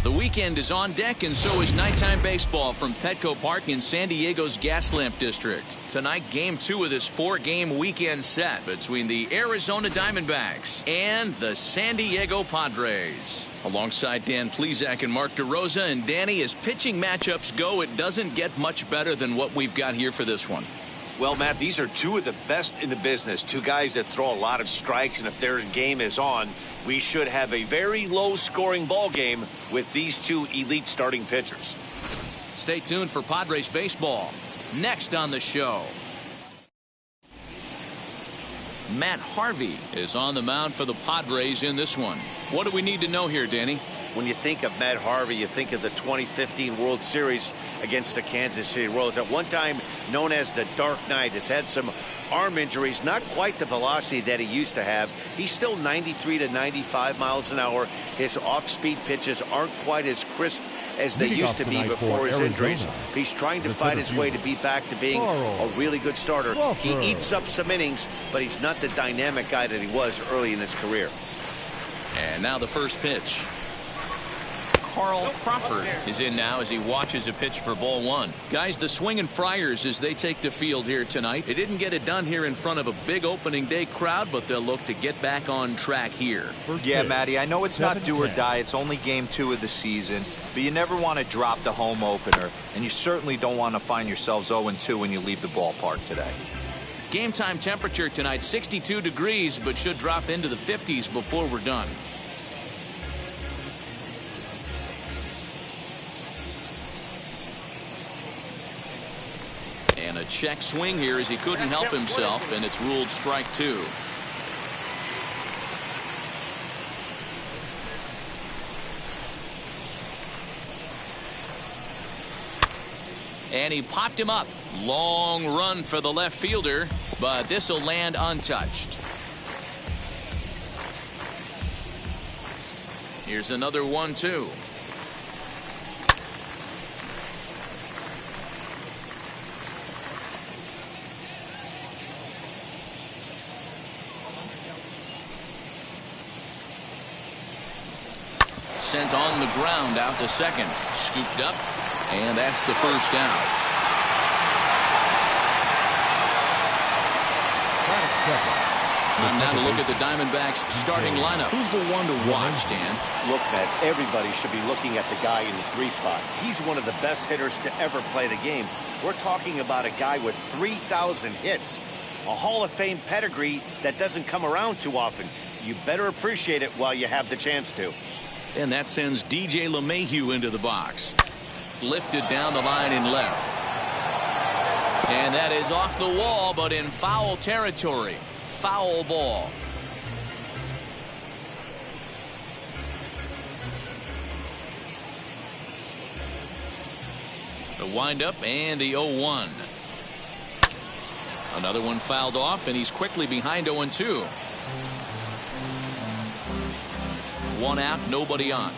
The weekend is on deck, and so is nighttime baseball from Petco Park in San Diego's Gaslamp District. Tonight, Game 2 of this 4-game weekend set between the Arizona Diamondbacks and the San Diego Padres. Alongside Dan Plesac and Mark DeRosa, and Danny, as pitching matchups go, it doesn't get much better than what we've got here for this one. Well, Matt, these are two of the best in the business. Two guys that throw a lot of strikes, and if their game is on, we should have a very low-scoring ball game with these two elite starting pitchers. Stay tuned for Padres baseball next on the show. Matt Harvey is on the mound for the Padres in this one. What do we need to know here, Danny? When you think of Matt Harvey, you think of the 2015 World Series against the Kansas City Royals. At one time known as the Dark Knight, has had some arm injuries, not quite the velocity that he used to have. He's still 93 to 95 miles an hour. His off-speed pitches aren't quite as crisp as they used to be before his injuries. He's trying to fight his way to be back to being a really good starter. He eats up some innings, but he's not the dynamic guy that he was early in his career. And now the first pitch. Carl Crawford is in now as he watches a pitch for ball one. Guys, the Swingin' Friars as they take the field here tonight. They didn't get it done here in front of a big opening day crowd, but they'll look to get back on track here. Yeah, Matty, I know it's not do or die. It's only game 2 of the season, but you never want to drop the home opener, and you certainly don't want to find yourselves 0-2 when you leave the ballpark today. Game time temperature tonight, 62 degrees, but should drop into the 50s before we're done. And a check swing here as he couldn't help himself, and it's ruled strike 2. And he popped him up. Long run for the left fielder, but this will land untouched. Here's another 1-2. Sent on the ground out to second. Scooped up, and that's the first out. Time now to look at the Diamondbacks starting lineup. Who's the one to watch, Dan? Look, Matt, everybody should be looking at the guy in the 3 spot. He's one of the best hitters to ever play the game. We're talking about a guy with 3,000 hits. A Hall of Fame pedigree that doesn't come around too often. You better appreciate it while you have the chance to. And that sends DJ LeMahieu into the box. Lifted down the line in left. And that is off the wall, but in foul territory. Foul ball. The windup and the 0-1. Another one fouled off, and he's quickly behind 0-2. 1 out, nobody on.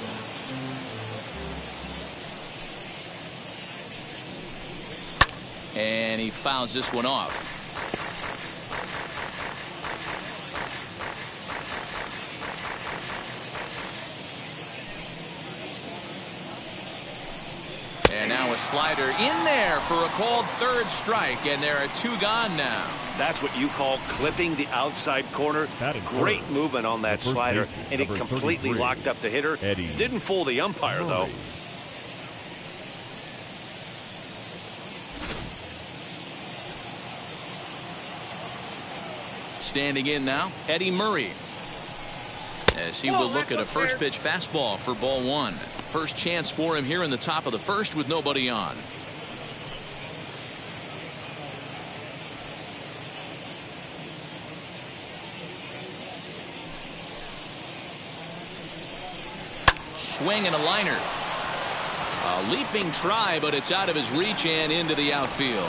And he fouls this one off. And now a slider in there for a called third strike, and there are 2 gone now. That's what you call clipping the outside corner. Great movement on that slider, and it completely locked up the hitter. Didn't fool the umpire, though. Standing in now, Eddie Murray, as he will look at a first pitch fastball for ball 1. First chance for him here in the top of the first with nobody on. Swing and a liner. A leaping try, but it's out of his reach and into the outfield.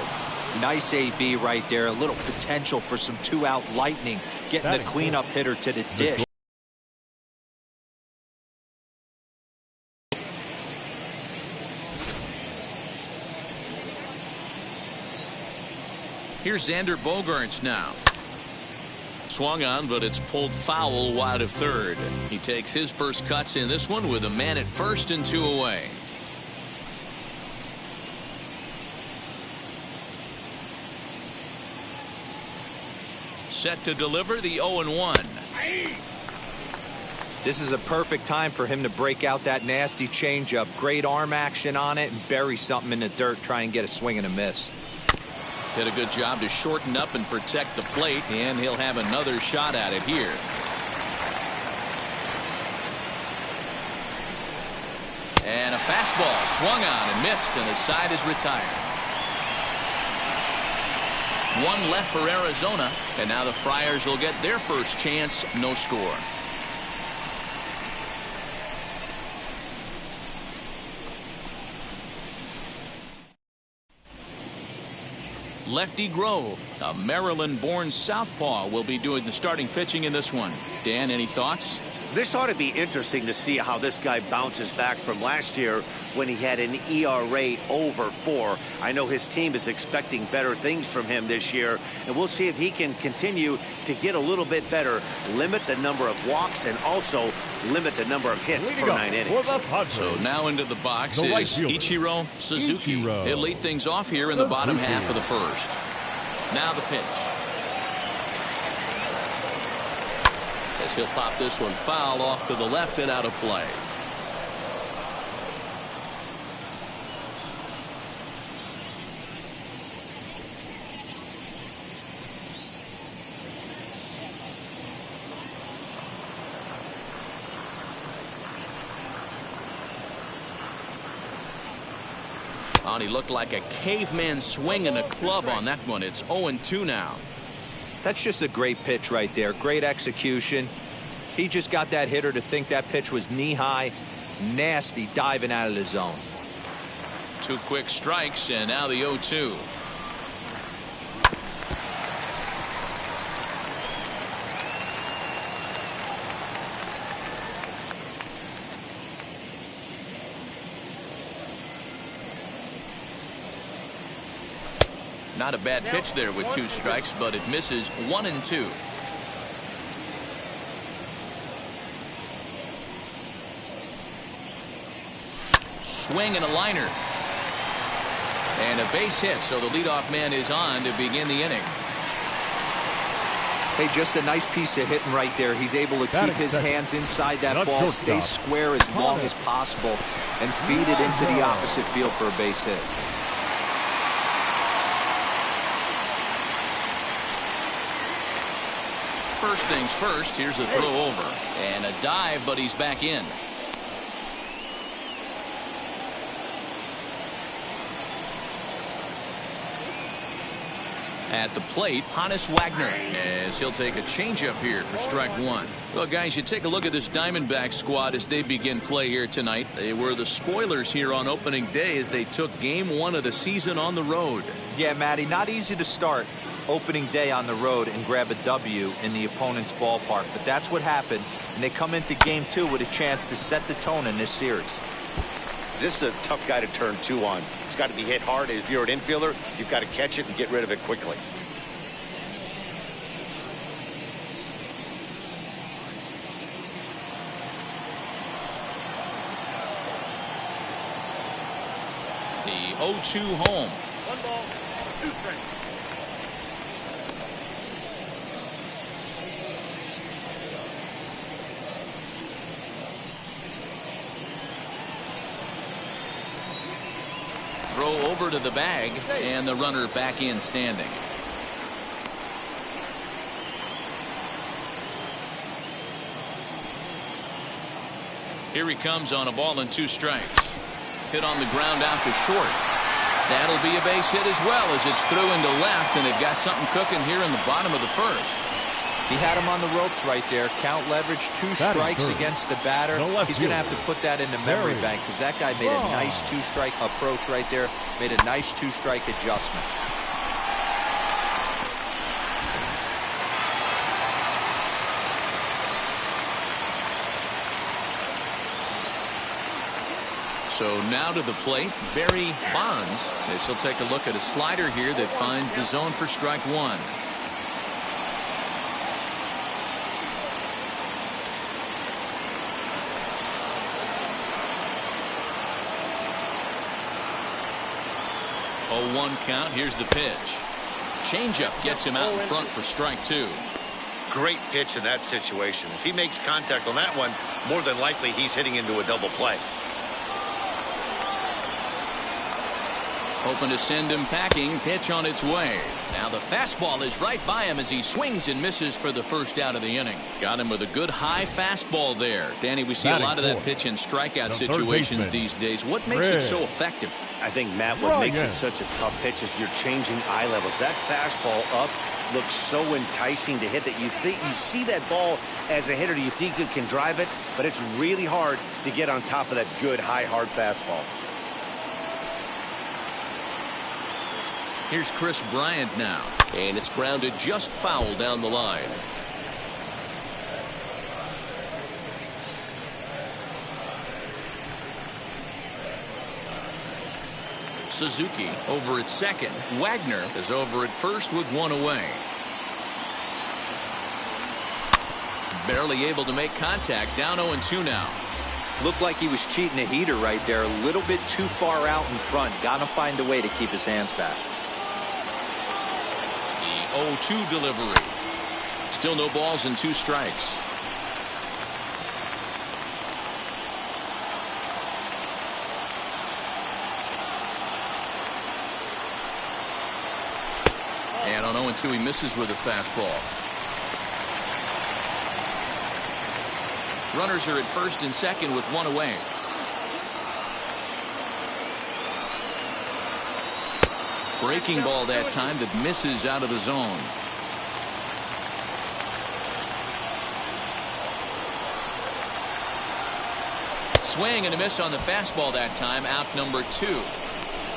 Nice AB right there. A little potential for some 2-out lightning, getting the cleanup hitter to the dish. Here's Xander Bogaerts now. Swung on, but it's pulled foul wide of third. He takes his first cuts in this one with a man at first and 2 away. Set to deliver the 0-1. This is a perfect time for him to break out that nasty changeup. Great arm action on it and bury something in the dirt. Try and get a swing and a miss. Did a good job to shorten up and protect the plate, and he'll have another shot at it here. And a fastball swung on and missed, and the side is retired. One left for Arizona, and now the Friars will get their first chance. No score. Lefty Grove, a Maryland-born southpaw, will be doing the starting pitching in this one. Dan, any thoughts? This ought to be interesting to see how this guy bounces back from last year when he had an ERA over 4. I know his team is expecting better things from him this year, and we'll see if he can continue to get a little bit better, limit the number of walks, and also limit the number of hits per 9 innings. So now into the box is Ichiro Suzuki. He'll lead things off here in the bottom half of the first. Now the pitch. As he'll pop this one foul off to the left and out of play. Oh, he looked like a caveman swinging a club on that one. It's 0-2 now. That's just a great pitch right there. Great execution. He just got that hitter to think that pitch was knee-high. Nasty diving out of the zone. 2 quick strikes, and now the 0-2. Not a bad pitch there with 2 strikes, but it misses 1-2. Swing and a liner. And a base hit, so the leadoff man is on to begin the inning. Hey, just a nice piece of hitting right there. He's able to keep his hands inside that ball, stay square as long as possible, and feed it into the opposite field for a base hit. First things first, here's a throw over. And a dive, but he's back in. At the plate, Hannes Wagner, as he'll take a changeup here for strike 1. Well, guys, you take a look at this Diamondback squad as they begin play here tonight. They were the spoilers here on opening day as they took game 1 of the season on the road. Yeah, Matty, not easy to start opening day on the road and grab a W in the opponent's ballpark, but that's what happened, and they come into game 2 with a chance to set the tone in this series. This is a tough guy to turn 2 on. It's got to be hit hard. If you're an infielder, you've got to catch it and get rid of it quickly. The 0-2 home. 1 ball, 2 strikes. Throw over to the bag, and the runner back in standing. Here he comes on a ball and 2 strikes. Hit on the ground out to short. That'll be a base hit as well as it's through into left, and they've got something cooking here in the bottom of the first. He had him on the ropes right there. Count leverage, 2 strikes against the batter. He's going to have to put that in the memory bank because that guy made a nice 2-strike approach right there. Made a nice 2-strike adjustment. So now to the plate, Barry Bonds. This will take a look at a slider here that finds the zone for strike 1. 0-1 count. Here's the pitch. Changeup gets him out in front for strike 2. Great pitch in that situation. If he makes contact on that one, more than likely he's hitting into a double play. Hoping to send him packing. Pitch on its way. Now the fastball is right by him as he swings and misses for the first out of the inning. Got him with a good high fastball there. Danny, we see a lot of that pitch in strikeout situations these days. What makes it so effective? I think, Matt, what makes it such a tough pitch is you're changing eye levels. That fastball up looks so enticing to hit that you see that ball as a hitter, you think you can drive it, but it's really hard to get on top of that good high hard fastball. Here's Chris Bryant now, and it's grounded just foul down the line. Suzuki over at second. Wagner is over at first with one away. Barely able to make contact. Down 0-2 now. Looked like he was cheating a heater right there. A little bit too far out in front. Got to find a way to keep his hands back. The 0-2 delivery. Still no balls and 2 strikes. And on 0-2 he misses with a fastball. Runners are at first and second with one away. Breaking ball that time that misses out of the zone. Swing and a miss on the fastball that time. Out number 2.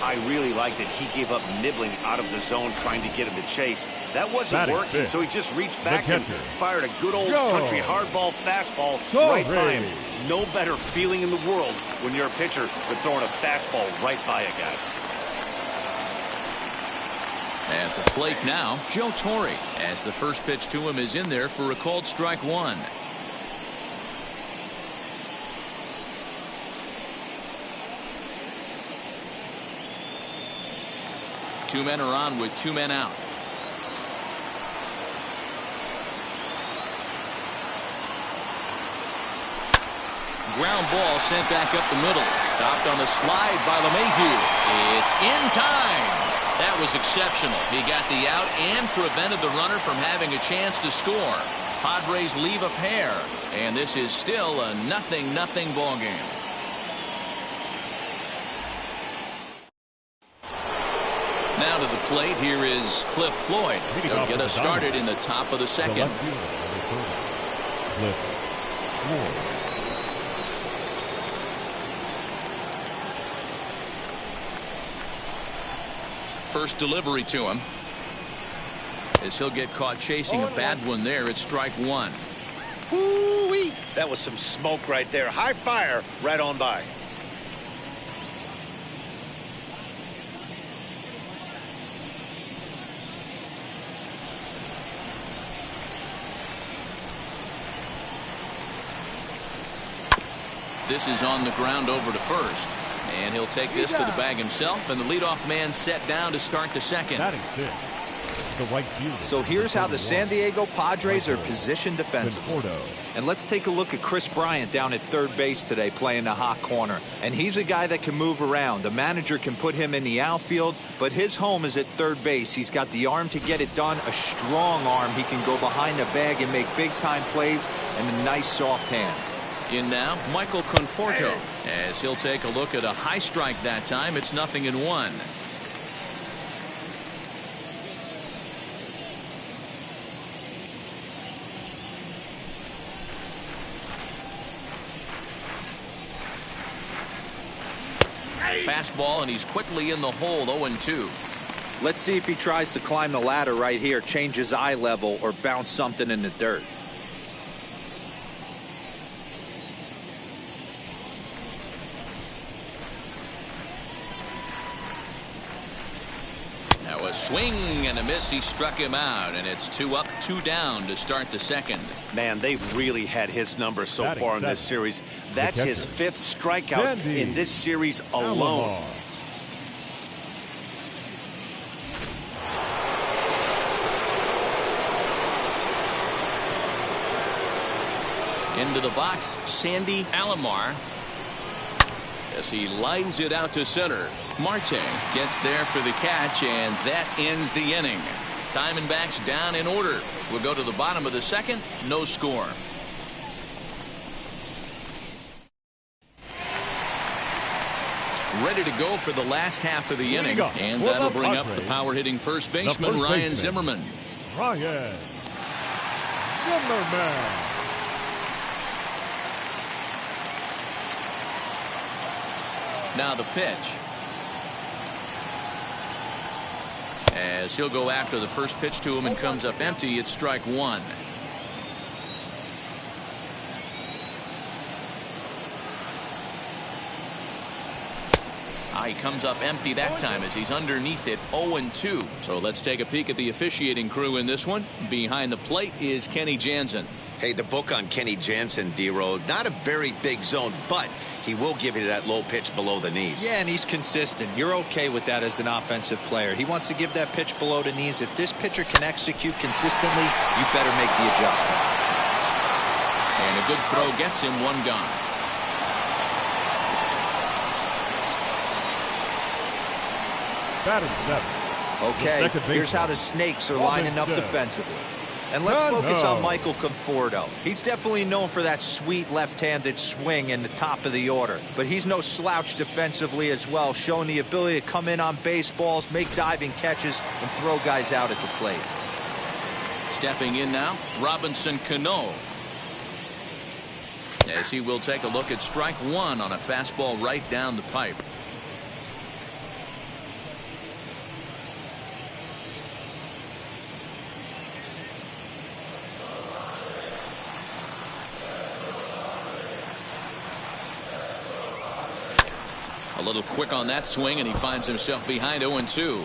I really liked that he gave up nibbling out of the zone trying to get him to chase. That wasn't working, so he just reached back and fired a good old country hardball fastball right by him. No better feeling in the world when you're a pitcher than throwing a fastball right by a guy. At the plate now, Joe Torre, as the first pitch to him is in there for a called strike 1. Two men are on with 2 men out. Ground ball sent back up the middle. Stopped on the slide by LeMahieu. It's in time. That was exceptional. He got the out and prevented the runner from having a chance to score. Padres leave a pair, and this is still a 0-0 ball game. Now to the plate, here is Cliff Floyd. He'll get us started in the top of the second. First delivery to him. As he'll get caught chasing a bad one there, it's strike 1. Woo-wee! That was some smoke right there. High fire right on by. This is on the ground over to first. And he'll take this to the bag himself, and the leadoff man set down to start the second. So here's how the San Diego Padres are positioned defensively. And let's take a look at Chris Bryant down at third base today playing the hot corner. And he's a guy that can move around. The manager can put him in the outfield, but his home is at third base. He's got the arm to get it done, a strong arm. He can go behind the bag and make big-time plays, and the nice soft hands. In now, Michael Conforto, as he'll take a look at a high strike that time. It's 0-1. Fastball, and he's quickly in the hole. 0-2. Let's see if he tries to climb the ladder right here, change his eye level, or bounce something in the dirt. Now a swing and a miss. He struck him out, and it's 2 up, 2 down to start the second. Man, they've really had his number so far in this series. That's his 5th strikeout in this series alone. Into the box, Sandy Alomar. As he lines it out to center. Marte gets there for the catch, and that ends the inning. Diamondbacks down in order. We'll go to the bottom of the second. No score. Ready to go for the last half of the inning, and that'll bring up the power hitting first baseman, Ryan Zimmerman. Ryan Zimmerman. Now the pitch. As he'll go after the first pitch to him and comes up empty, it's strike one. He comes up empty that time as he's underneath it, 0-2. So let's take a peek at the officiating crew in this one. Behind the plate is Kenny Jansen. Hey, the book on Kenny Jansen, D-Row, not a very big zone, but he will give you that low pitch below the knees. Yeah, and he's consistent. You're okay with that as an offensive player. He wants to give that pitch below the knees. If this pitcher can execute consistently, you better make the adjustment. And a good throw gets him one gone. Batting seven. Okay, here's how the Snakes are lining up defensively. And let's focus on Michael Conforto. He's definitely known for that sweet left-handed swing in the top of the order. But he's no slouch defensively as well, showing the ability to come in on baseballs, make diving catches, and throw guys out at the plate. Stepping in now, Robinson Cano. As he will take a look at strike one on a fastball right down the pipe. A little quick on that swing, and he finds himself behind 0-2.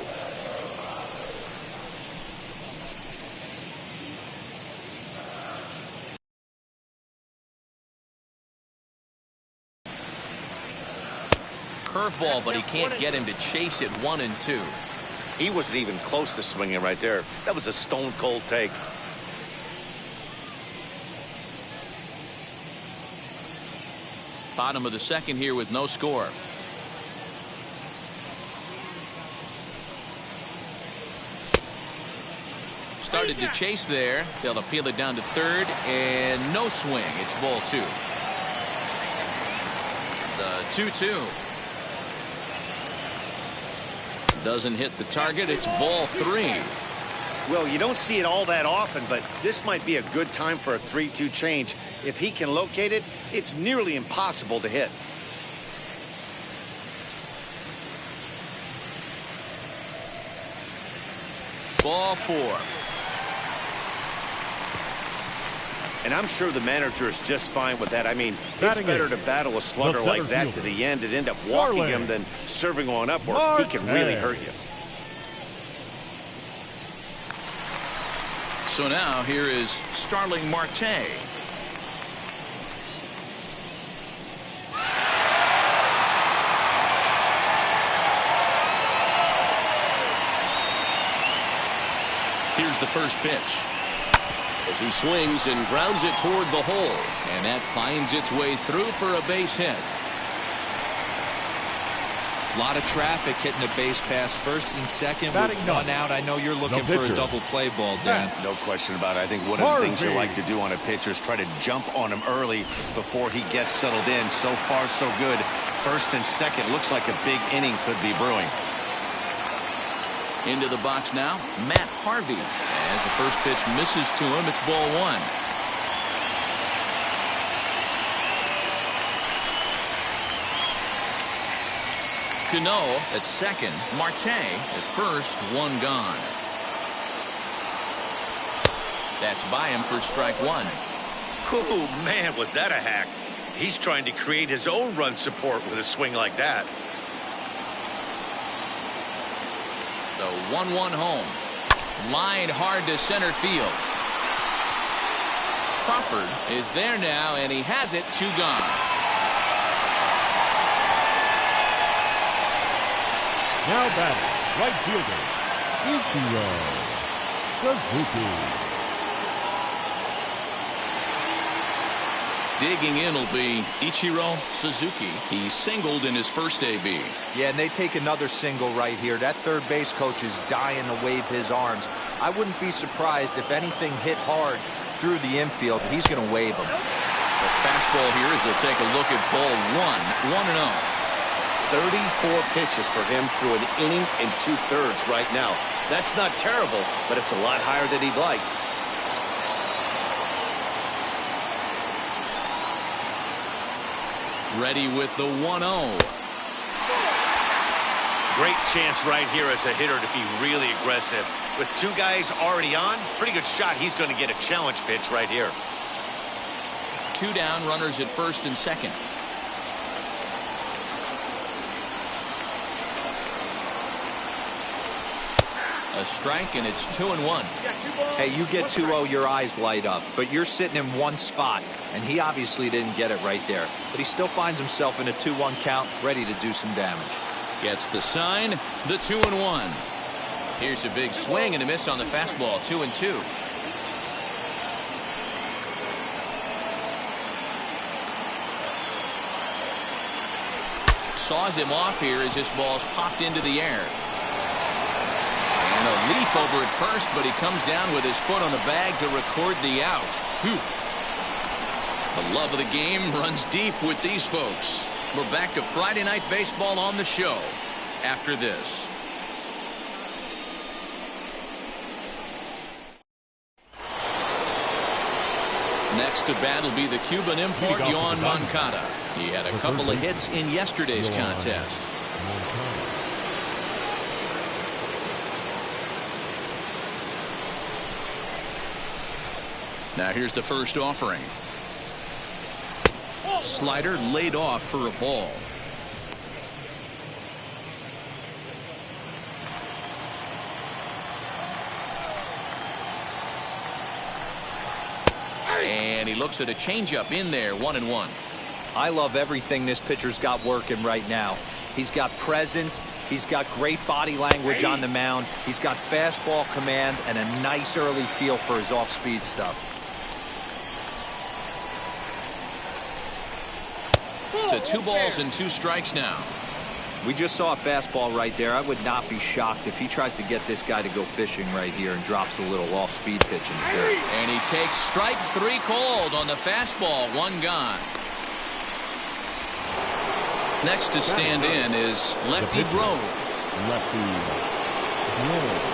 Curveball, but he can't get him to chase it. 1-2. He wasn't even close to swinging right there. That was a stone-cold take. Bottom of the second here with no score. Started to chase there. They'll appeal it down to third, and no swing. It's ball two. The 2-2. Doesn't hit the target. It's ball three. Well, you don't see it all that often, but this might be a good time for a 3-2 change. If he can locate it, it's nearly impossible to hit. Ball four. And I'm sure the manager is just fine with that. I mean, it's better to battle a slugger like that to the end and end up walking him than serving one up where he can really hurt you. So now here is Starling Marte. Here's the first pitch. As he swings and grounds it toward the hole. And that finds its way through for a base hit. A lot of traffic hitting the base pass first and second with one out. I know you're looking for a double play ball, Dan. No question about it. I think one of the things you like to do on a pitcher is try to jump on him early before he gets settled in. So far, so good. First and second. Looks like a big inning could be brewing. Into the box now, Matt Harvey. As the first pitch misses to him, it's ball one. Cano at second, Marte at first, one gone. That's by him for strike one. Oh, man, was that a hack. He's trying to create his own run support with a swing like that. The 1-1 home. Lined hard to center field. Crawford is there now, and he has it. Two gone. Now batting, right fielder, Ichiro Suzuki. Digging in will be Ichiro Suzuki. He singled in his first AB. Yeah, and they take another single right here. That third base coach is dying to wave his arms. I wouldn't be surprised if anything hit hard through the infield. He's going to wave them. The fastball here as we'll take a look at ball 1-0. 34 pitches for him through an inning and 2/3 right now. That's not terrible, but it's a lot higher than he'd like. Ready with the 1-0. Great chance right here as a hitter to be really aggressive. With two guys already on, pretty good shot. He's going to get a challenge pitch right here. 2 down, runners at first and second. A strike, and it's 2-1. Hey, you get 2-0, your eyes light up. But you're sitting in one spot, and he obviously didn't get it right there. But he still finds himself in a 2-1 count, ready to do some damage. Gets the sign, the 2-1. Here's a big swing and a miss on the fastball, 2-2. Saws him off here as this ball's popped into the air. And a leap over at first, but he comes down with his foot on the bag to record the out. Whew. The love of the game runs deep with these folks. We're back to Friday Night Baseball on the show after this. Next to bat will be the Cuban import, Yoan Moncada. He had a couple of hits in yesterday's contest. Now here's the first offering. Slider laid off for a ball. And he looks at a changeup in there, 1-1. I love everything this pitcher's got working right now. He's got presence. He's got great body language on the mound. He's got fastball command and a nice early feel for his off-speed stuff. To 2 balls and 2 strikes now. We just saw a fastball right there. I would not be shocked if he tries to get this guy to go fishing right here and drops a little off-speed pitch in the dirt. And he takes strike 3 called on the fastball, 1 gone. Next to stand in is Lefty Grove. Lefty Grove.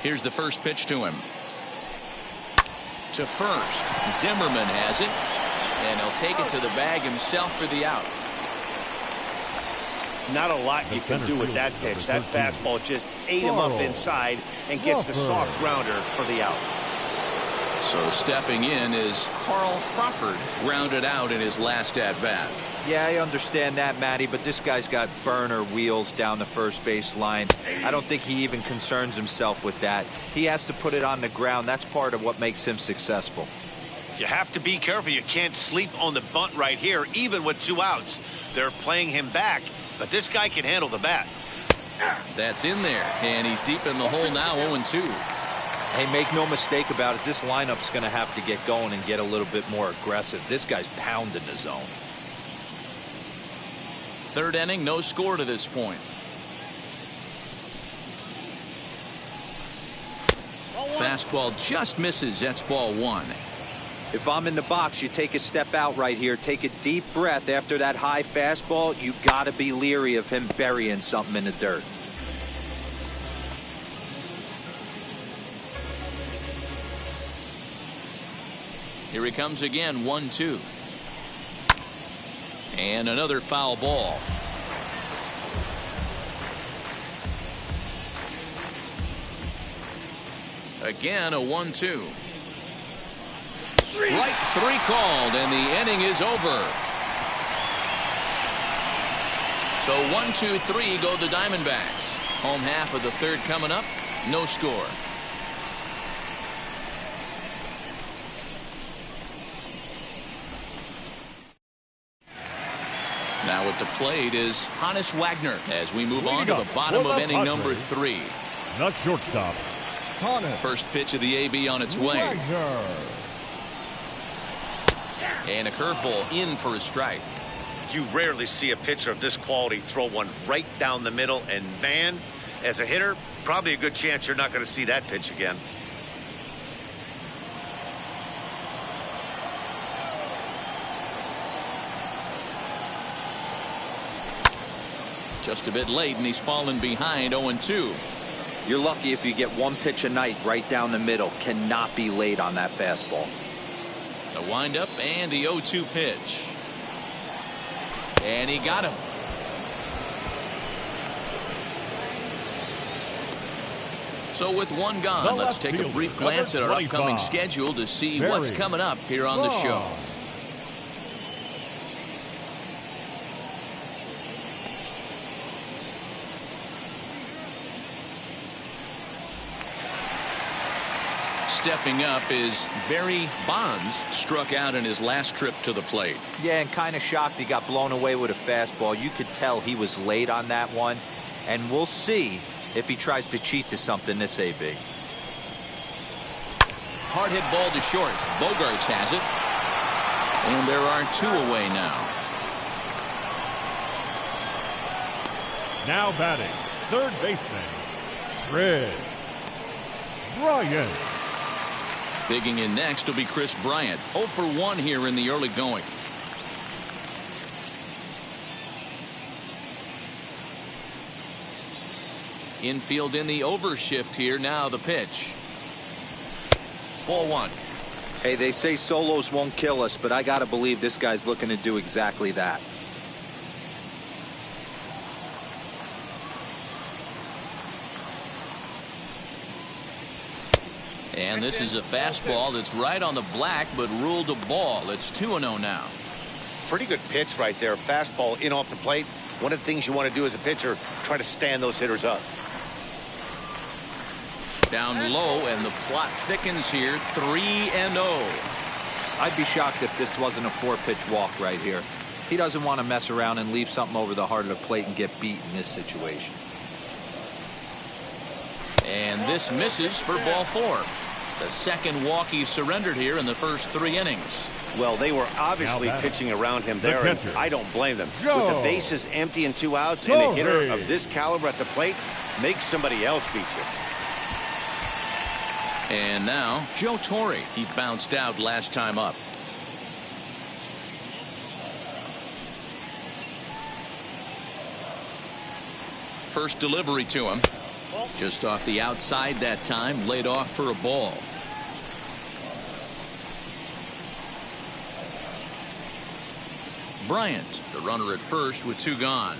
Here's the first pitch to him. To first. Zimmerman has it. And he'll take it to the bag himself for the out. Not a lot you can do with that pitch. That fastball just ate him up inside and gets the soft grounder for the out. So stepping in is Carl Crawford, grounded out in his last at-bat. Yeah, I understand that, Matty, but this guy's got burner wheels down the first base line. I don't think he even concerns himself with that. He has to put it on the ground. That's part of what makes him successful. You have to be careful. You can't sleep on the bunt right here, even with 2 outs. They're playing him back, but this guy can handle the bat. That's in there, and he's deep in the hole now, 0-2. Hey, make no mistake about it. This lineup's going to have to get going and get a little bit more aggressive. This guy's pounding the zone. 3rd inning, no score to this point. Fastball just misses. That's ball 1. If I'm in the box, you take a step out right here. Take a deep breath after that high fastball. You got to be leery of him burying something in the dirt. Here he comes again, 1-2. And another foul ball. Again, a 1-2. Strike 3 called, and the inning is over. So 1-2-3 go the Diamondbacks. Home half of the 3rd coming up. No score. Now at the plate is Hannes Wagner as we move on to the bottom of inning number 3. The shortstop, Hannes. First pitch of the AB on its way. Wagner. And a curveball in for a strike. You rarely see a pitcher of this quality throw one right down the middle, and man, as a hitter, probably a good chance you're not going to see that pitch again. Just a bit late, and he's fallen behind 0-2. You're lucky if you get one pitch a night right down the middle. Cannot be late on that fastball. The windup and the 0-2 pitch. And he got him. So with one gone, let's take a brief glance at our upcoming schedule to see what's coming up here on the show. Stepping up is Barry Bonds, struck out in his last trip to the plate. Yeah, and kind of shocked he got blown away with a fastball. You could tell he was late on that one. And we'll see if he tries to cheat to something this AB. Hard hit ball to short. Bogarts has it. And there are 2 away now. Now batting, third baseman, Chris Bryant. Digging in next will be Chris Bryant. 0 for 1 here in the early going. Infield in the overshift here. Now the pitch. Ball 1. Hey, they say solos won't kill us, but I got to believe this guy's looking to do exactly that. And this is a fastball that's right on the black, but ruled a ball. It's 2-0 now. Pretty good pitch right there. Fastball in off the plate. One of the things you want to do as a pitcher, try to stand those hitters up. Down low, and the plot thickens here. 3-0. I'd be shocked if this wasn't a 4-pitch walk right here. He doesn't want to mess around and leave something over the heart of the plate and get beat in this situation. And this misses for ball 4. The second walk he surrendered here in the first 3 innings. Well, they were obviously pitching around him there, and I don't blame them. With the bases empty and 2 outs, and a hitter of this caliber at the plate makes somebody else beat you. And now, Joe Torre. He bounced out last time up. First delivery to him. Just off the outside that time, laid off for a ball. Bryant, the runner at first with 2 gone.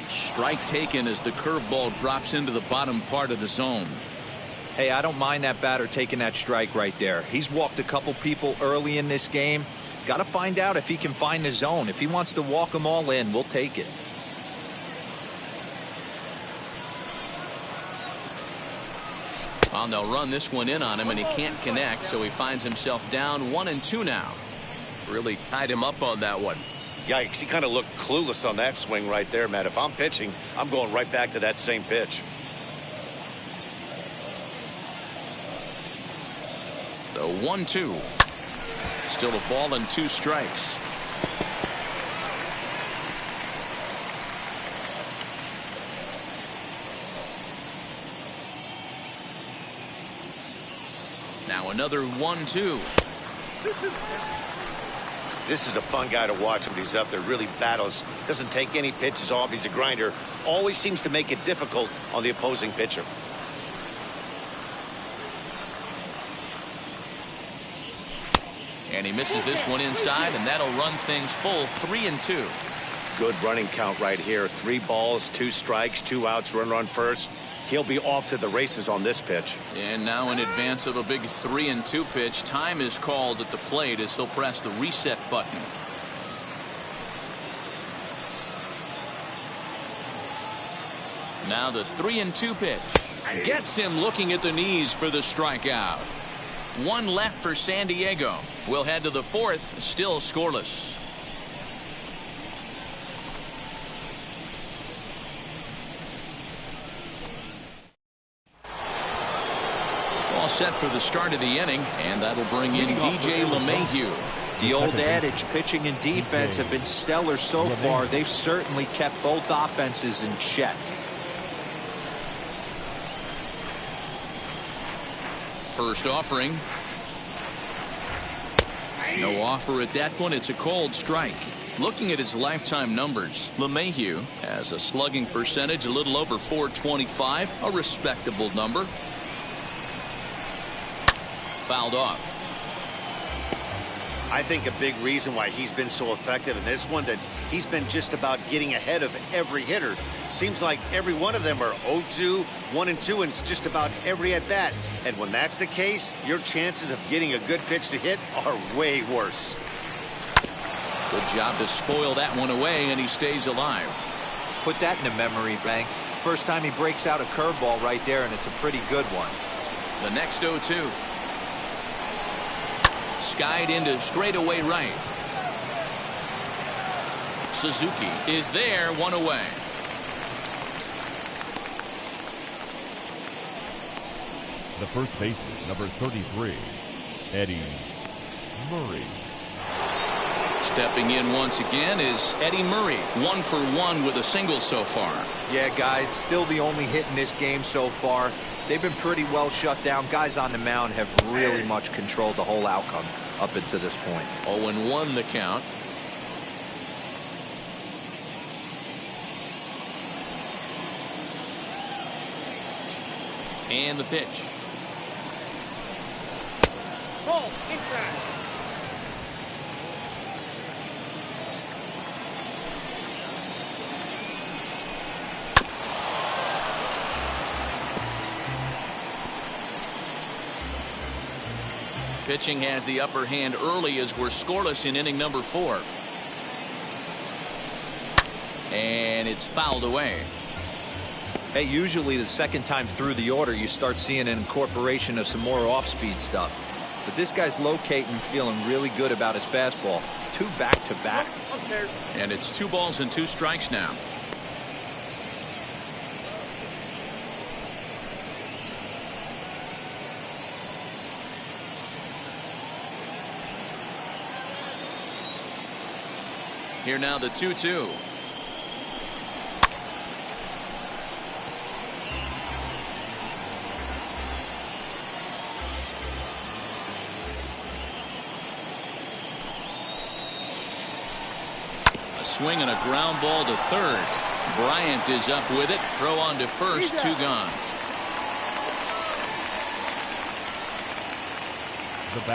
Strike taken as the curveball drops into the bottom part of the zone. Hey, I don't mind that batter taking that strike right there. He's walked a couple people early in this game. Got to find out if he can find the zone. If he wants to walk them all in, we'll take it. Well, they'll run this one in on him, and he can't connect, so he finds himself down 1-2 now. Really tied him up on that one. Yikes, he kind of looked clueless on that swing right there, Matt. If I'm pitching, I'm going right back to that same pitch. The 1-2. Still a ball and 2 strikes. Now another 1-2. This is a fun guy to watch when he's up there. Really battles. Doesn't take any pitches off. He's a grinder. Always seems to make it difficult on the opposing pitcher. And he misses this one inside, and that'll run things full. 3-2. Good running count right here. 3 balls, 2 strikes, 2 outs, runner on first. He'll be off to the races on this pitch. And now in advance of a big 3-2 pitch, time is called at the plate as he'll press the reset button. Now the 3-2 pitch. Gets him looking at the knees for the strikeout. One left for San Diego. We'll head to the fourth, still scoreless. All set for the start of the inning, and that'll bring in DJ LeMahieu. The old adage, pitching and defense have been stellar so far. They've certainly kept both offenses in check. First offering. No offer at that one. It's a cold strike. Looking at his lifetime numbers, LeMahieu has a slugging percentage a little over .425, a respectable number. Fouled off. I think a big reason why he's been so effective in this one, that he's been just about getting ahead of every hitter. Seems like every one of them are 0-2, 1-2, and it's just about every at bat. And when that's the case, your chances of getting a good pitch to hit are way worse. Good job to spoil that one away, and he stays alive. Put that in the memory bank. First time he breaks out a curveball right there, and it's a pretty good one. The next 0-2. Skied into straightaway right. Suzuki is there, one away. The first baseman, number 33, Eddie Murray. Stepping in once again is Eddie Murray. 1 for 1 with a single so far. Yeah, guys, still the only hit in this game so far. They've been pretty well shut down. Guys on the mound have really much controlled the whole outcome up until this point. 0-1 the count. And the pitch. Ball, inside. Pitching has the upper hand early as we're scoreless in inning number 4. And it's fouled away. Hey, usually the second time through the order you start seeing an incorporation of some more off-speed stuff. But this guy's locating, feeling really good about his fastball. 2 back-to-back. And it's 2 balls and 2 strikes now. Here now the 2-2. A swing and a ground ball to third. Bryant is up with it. Throw on to first. 2 gone.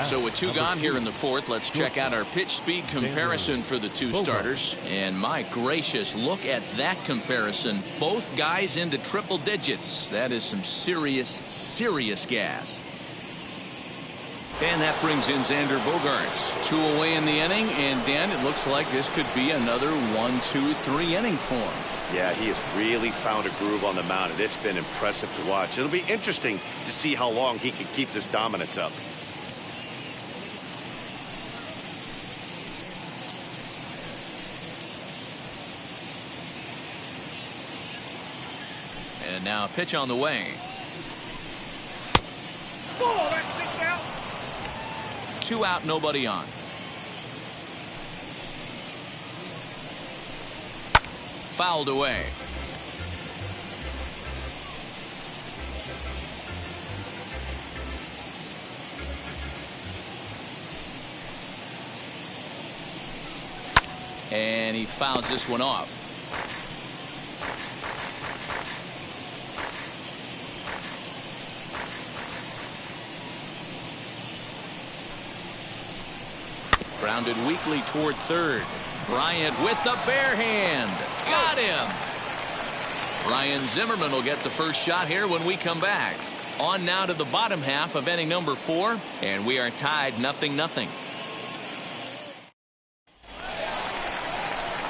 So with 2 gone here in the 4th, let's check out our pitch speed comparison for the 2 starters. And my gracious, look at that comparison. Both guys into triple digits. That is some serious, serious gas. And that brings in Xander Bogaerts. 2 away in the inning, and Dan, it looks like this could be another 1-2-3 inning for him. Yeah, he has really found a groove on the mound, and it's been impressive to watch. It'll be interesting to see how long he can keep this dominance up. And now a pitch on the way. Ball, that's picked out. 2 out, nobody on. Fouled away. And he fouls this one off. Grounded weakly toward third. Bryant with the bare hand. Got him. Ryan Zimmerman will get the first shot here when we come back. On now to the bottom half of inning number 4, and we are tied 0-0.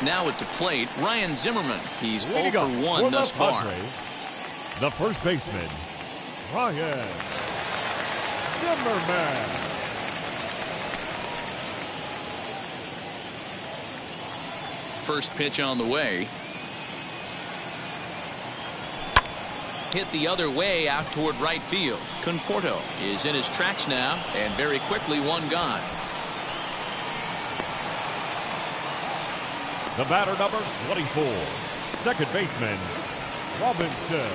Now at the plate, Ryan Zimmerman. He's 0 for 1 thus far. The first baseman, Ryan Zimmerman. First pitch on the way. Hit the other way out toward right field. Conforto is in his tracks now, and very quickly one gone. The batter, number 24, second baseman, Robinson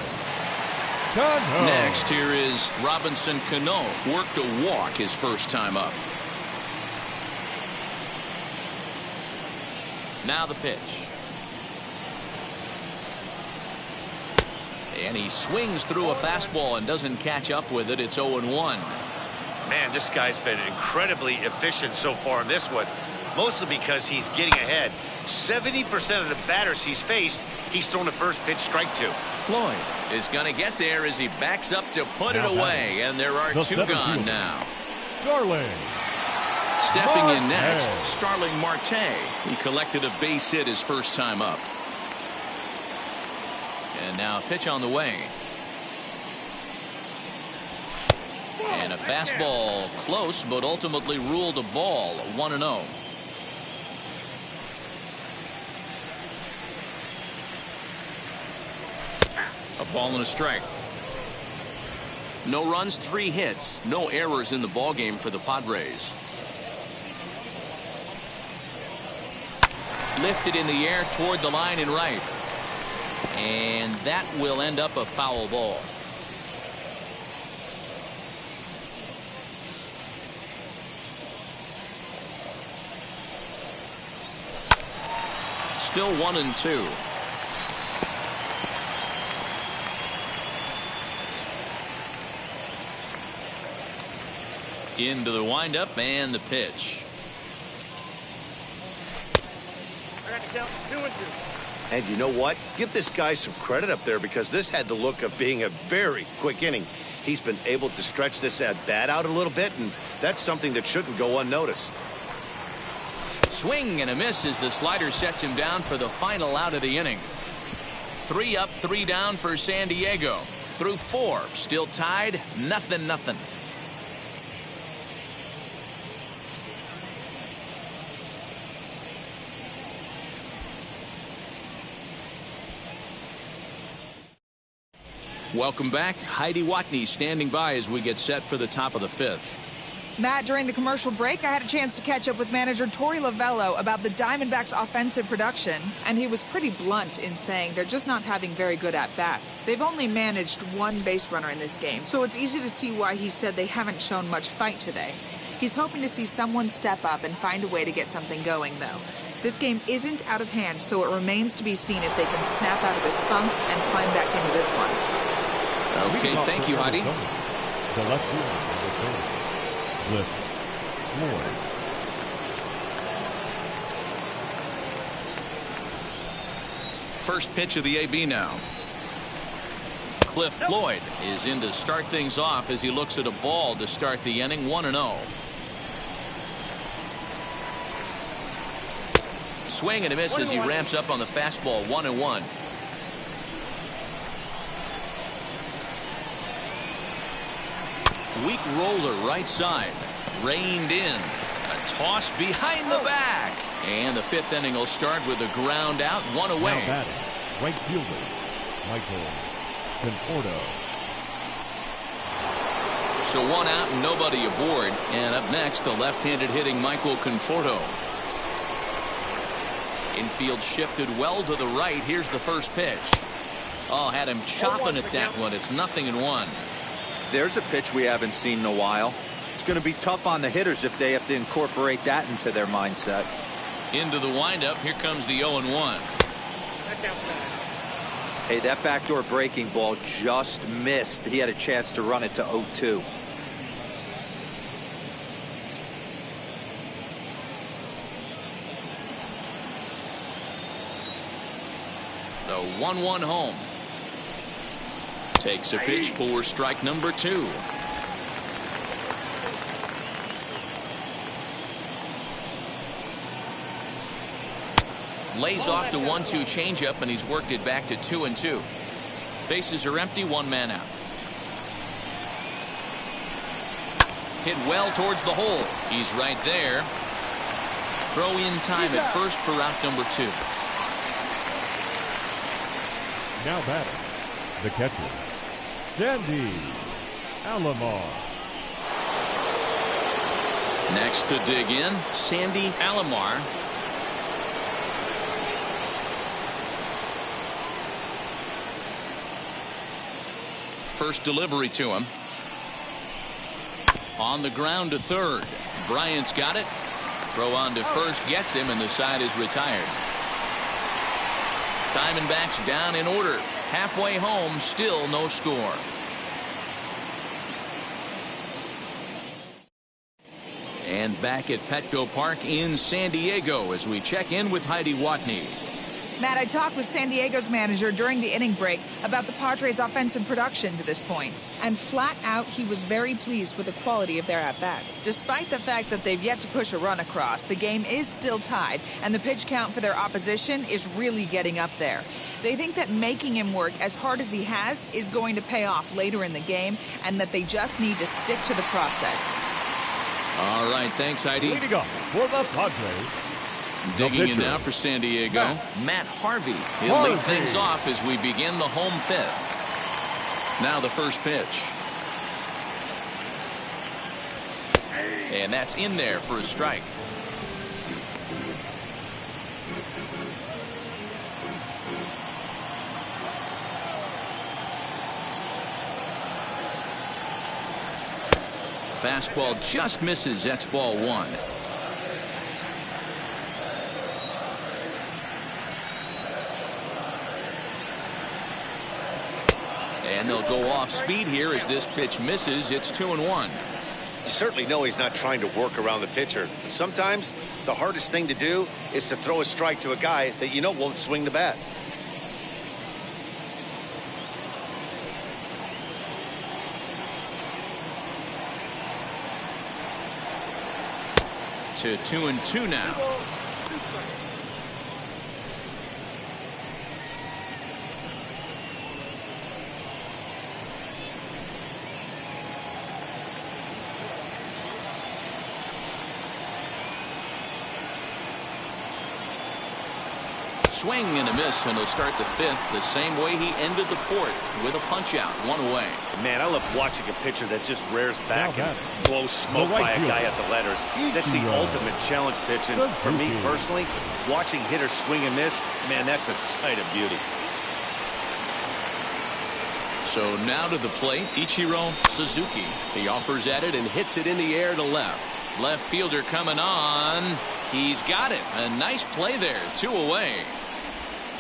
Cano. Next, here is Robinson Cano. Worked a walk his first time up. Now the pitch. And he swings through a fastball and doesn't catch up with it. It's 0-1. Man, this guy's been incredibly efficient so far in this one, mostly because he's getting ahead. 70% of the batters he's faced, he's thrown the first pitch strike to. Floyd is going to get there as he backs up to put it away, and there are two gone now. Starling Stepping in next, Marte. Starling Marte. He collected a base hit his first time up. And now a pitch on the way. And a fastball close, but ultimately ruled a ball. 1-0. A ball and a strike. No runs, 3 hits, no errors in the ballgame for the Padres. Lifted in the air toward the line and right. And that will end up a foul ball. Still 1-2. Into the windup and the pitch. And you know what? Give this guy some credit up there, because this had the look of being a very quick inning. He's been able to stretch this at bat out a little bit, and that's something that shouldn't go unnoticed. Swing and a miss as the slider sets him down for the final out of the inning. 3 up, 3 down for San Diego. Through 4, still tied, 0-0. Welcome back. Heidi Watney standing by as we get set for the top of the 5th. Matt, during the commercial break, I had a chance to catch up with manager Torey Lovello about the Diamondbacks' offensive production, and he was pretty blunt in saying they're just not having very good at-bats. They've only managed 1 base runner in this game, so it's easy to see why he said they haven't shown much fight today. He's hoping to see someone step up and find a way to get something going, though. This game isn't out of hand, so it remains to be seen if they can snap out of this funk and climb back into this one. Okay, thank you, Heidi. The left fielder, Cliff Floyd. First pitch of the AB now. Cliff Floyd is in to start things off as he looks at a ball to start the inning. 1-0. Swing and a miss as he ramps up on the fastball. 1-1. Weak roller right side. Reined in. A toss behind the back. And the 5th inning will start with a ground out. 1 away. Now batting, right fielder, Michael Conforto. So 1 out and nobody aboard. And up next, the left-handed hitting Michael Conforto. Infield shifted well to the right. Here's the first pitch. Oh, had him chopping at that one. It's 0-1. There's a pitch we haven't seen in a while. It's going to be tough on the hitters if they have to incorporate that into their mindset. Into the windup. Here comes the 0-1. Hey, that backdoor breaking ball just missed. He had a chance to run it to 0-2. The 1-1 home. Takes a pitch for strike number 2. Lays off the 1-2 changeup, and he's worked it back to 2-2. Bases are empty, 1 man out. Hit well towards the hole. He's right there. Throw in time at first for out number 2. Now batting, the catcher, Sandy Alomar. Next to dig in, Sandy Alomar. First delivery to him. On the ground to third. Bryant's got it. Throw on to first gets him, and the side is retired. Diamondbacks down in order. Halfway home, still no score. And back at Petco Park in San Diego as we check in with Heidi Watney. Matt, I talked with San Diego's manager during the inning break about the Padres' offensive production to this point. And flat out, he was very pleased with the quality of their at-bats. Despite the fact that they've yet to push a run across, the game is still tied, and the pitch count for their opposition is really getting up there. They think that making him work as hard as he has is going to pay off later in the game, and that they just need to stick to the process. All right, thanks, Heidi. Leading up for the Padres. Digging in now for San Diego, Matt Harvey. He'll lead things off as we begin the home 5th. Now the first pitch. And that's in there for a strike. Fastball just misses. That's ball 1. And they'll go off speed here as this pitch misses. It's 2-1. You certainly know he's not trying to work around the pitcher. But sometimes the hardest thing to do is to throw a strike to a guy that you know won't swing the bat. To 2-2 now. Swing and a miss, and he'll start the 5th the same way he ended the 4th with a punch out, 1 away. Man, I love watching a pitcher that just rears back and blows smoke by a guy at the letters. That's the ultimate challenge pitch, and for me personally, watching hitters swing and miss, man, that's a sight of beauty. So now to the plate, Ichiro Suzuki. He offers at it and hits it in the air to left. Left fielder coming on. He's got it. A nice play there. 2 away.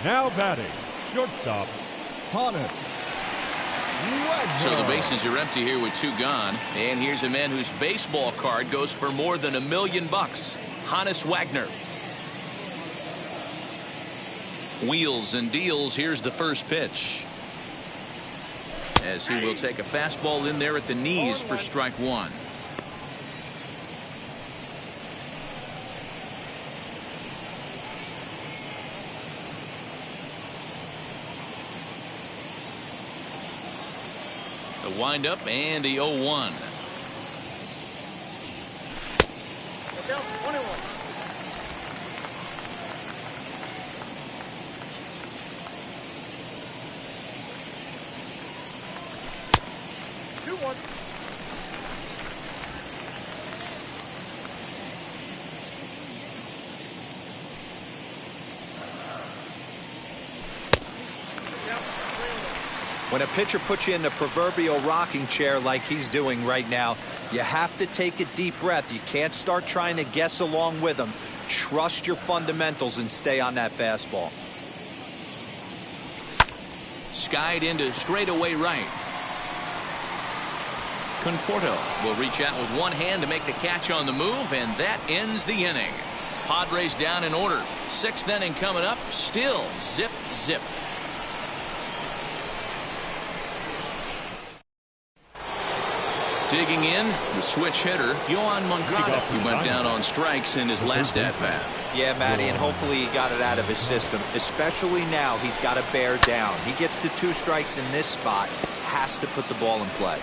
Now batting, shortstop, Hannes. So the bases are empty here with 2 gone. And here's a man whose baseball card goes for more than $1 million. Hannes Wagner. Wheels and deals. Here's the first pitch. As he will take a fastball in there at the knees for strike 1. The windup and the 0-1. Down 21. When a pitcher puts you in the proverbial rocking chair like he's doing right now, you have to take a deep breath. You can't start trying to guess along with him. Trust your fundamentals and stay on that fastball. Skied into straightaway right. Conforto will reach out with one hand to make the catch on the move, and that ends the inning. Padres down in order. 6th inning coming up. Still zip, zip. Digging in, the switch hitter, Yohan Moncada. He went down on strikes in his last at-bat. Yeah, Matty, and hopefully he got it out of his system. Especially now, he's got to bear down. He gets the 2 strikes in this spot, has to put the ball in play.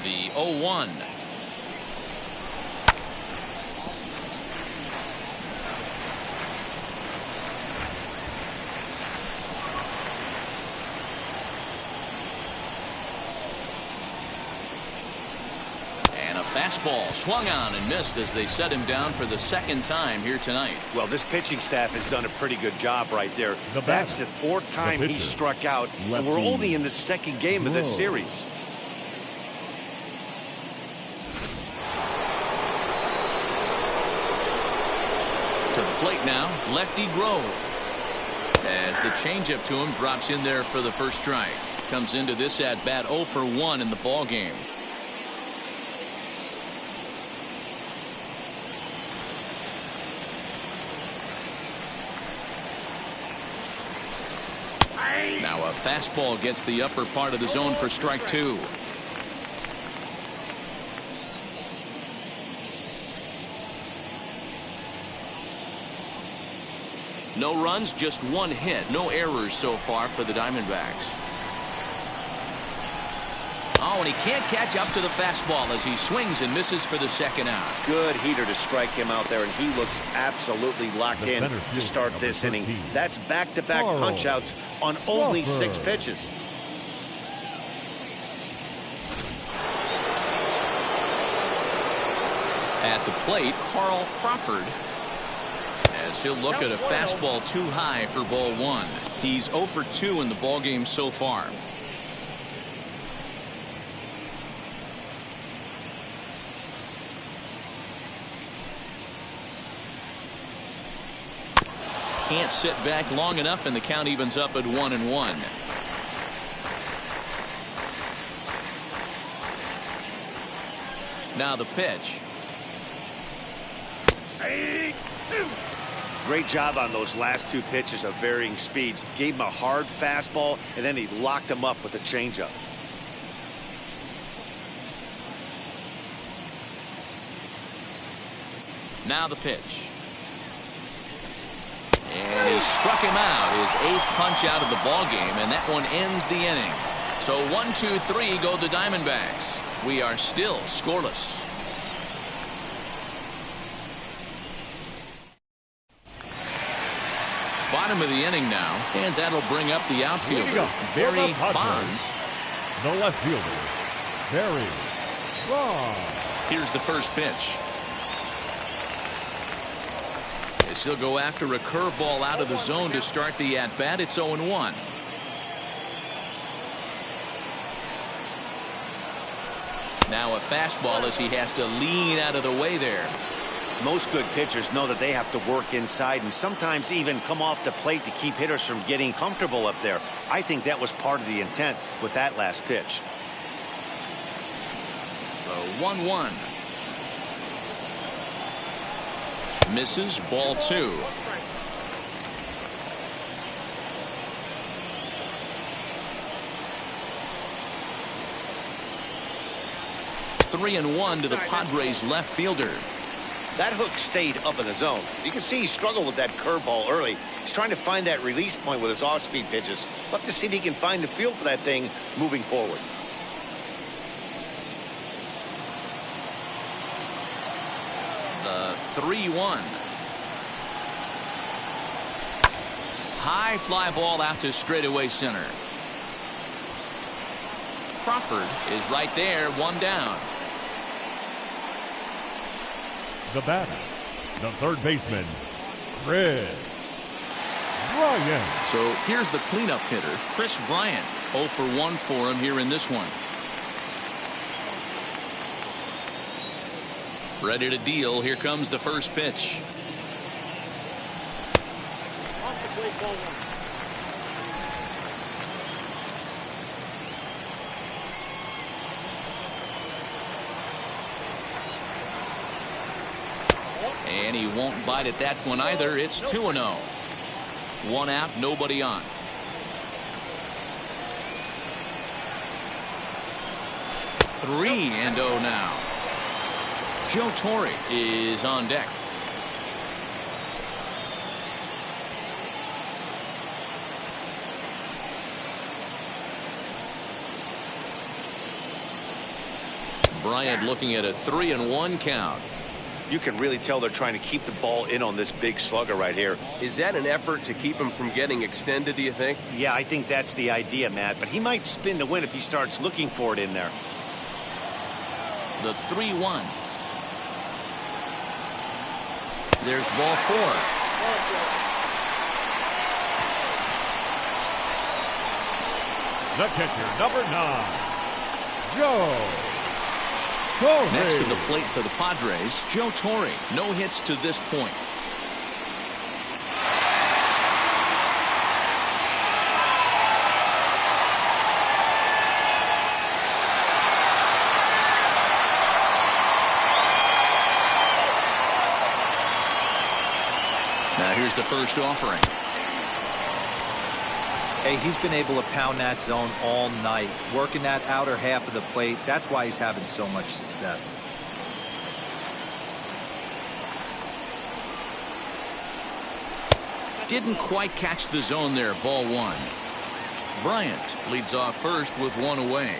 The 0-1. Fastball swung on and missed as they set him down for the second time here tonight. Well, this pitching staff has done a pretty good job right there. That's the fourth time he struck out, and we're only in the second game of this series. To the plate now, lefty Grove. As the changeup to him drops in there for the first strike. Comes into this at bat 0 for 1 in the ball game. Now a fastball gets the upper part of the zone for strike 2. No runs, just one hit. No errors so far for the Diamondbacks. Oh, and he can't catch up to the fastball as he swings and misses for the second out. Good heater to strike him out there, and he looks absolutely locked in to start this inning. That's back-to-back punch-outs on only 6 pitches. At the plate, Carl Crawford. As he'll look at a fastball too high for ball 1. He's 0 for 2 in the ballgame so far. Can't sit back long enough, and the count evens up at 1-1. Now the pitch. Great job on those last 2 pitches of varying speeds. Gave him a hard fastball, and then he locked him up with a changeup. Now the pitch. And he struck him out, his 8th punch out of the ball game, and that one ends the inning. So 1-2-3 go the Diamondbacks. We are still scoreless. Bottom of the inning now, and that'll bring up the outfielder, Barry Bonds. The left fielder, Barry Bonds. Here's the first pitch. As he'll go after a curveball out of the zone to start the at-bat. It's 0-1. Now a fastball as he has to lean out of the way there. Most good pitchers know that they have to work inside and sometimes even come off the plate to keep hitters from getting comfortable up there. I think that was part of the intent with that last pitch. The 1-1. Misses, ball 2. Three and 1 to the Padres left fielder. That hook stayed up in the zone. You can see he struggled with that curveball early. He's trying to find that release point with his off-speed pitches. We'll have to see if he can find the feel for that thing moving forward. The 3-1. High fly ball out to straightaway center. Crawford is right there, 1 down. The batter, the third baseman, Chris Bryant. So here's the cleanup hitter, Chris Bryant. 0 for 1 for him here in this one. Ready to deal. Here comes the first pitch. Off the plate, ball 1. And he won't bite at that one either. It's 2-0. 1 out, nobody on. Three and 0 now. Joe Torre is on deck. Bryant looking at a 3-1 count. You can really tell they're trying to keep the ball in on this big slugger right here. Is that an effort to keep him from getting extended, do you think? Yeah, I think that's the idea, Matt. But he might spin to win if he starts looking for it in there. The 3-1. There's ball 4. The catcher, number 9, Joe Torre. Next to the plate for the Padres, Joe Torre. No hits to this point. Now here's the first offering. Hey, he's been able to pound that zone all night, working that outer half of the plate. That's why he's having so much success. Didn't quite catch the zone there, ball 1. Bryant leads off first with 1 away.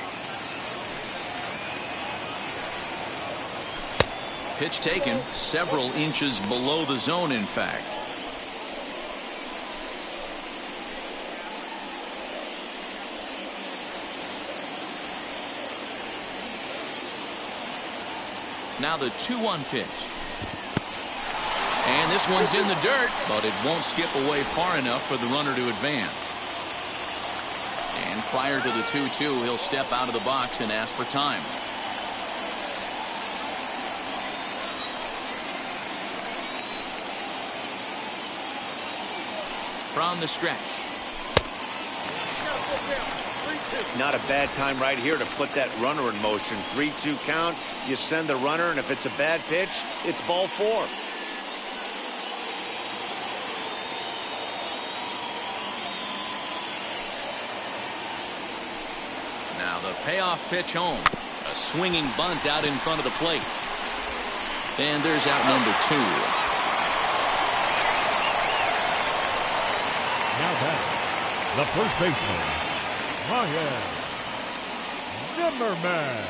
Pitch taken several inches below the zone, in fact. Now the 2-1 pitch. And this one's in the dirt, but it won't skip away far enough for the runner to advance. And prior to the 2-2, he'll step out of the box and ask for time. From the stretch. Not a bad time right here to put that runner in motion. 3-2 count. You send the runner, and if it's a bad pitch, it's ball 4. Now the payoff pitch home. A swinging bunt out in front of the plate. And there's out number 2. Now back, the first baseman, Ryan Zimmerman.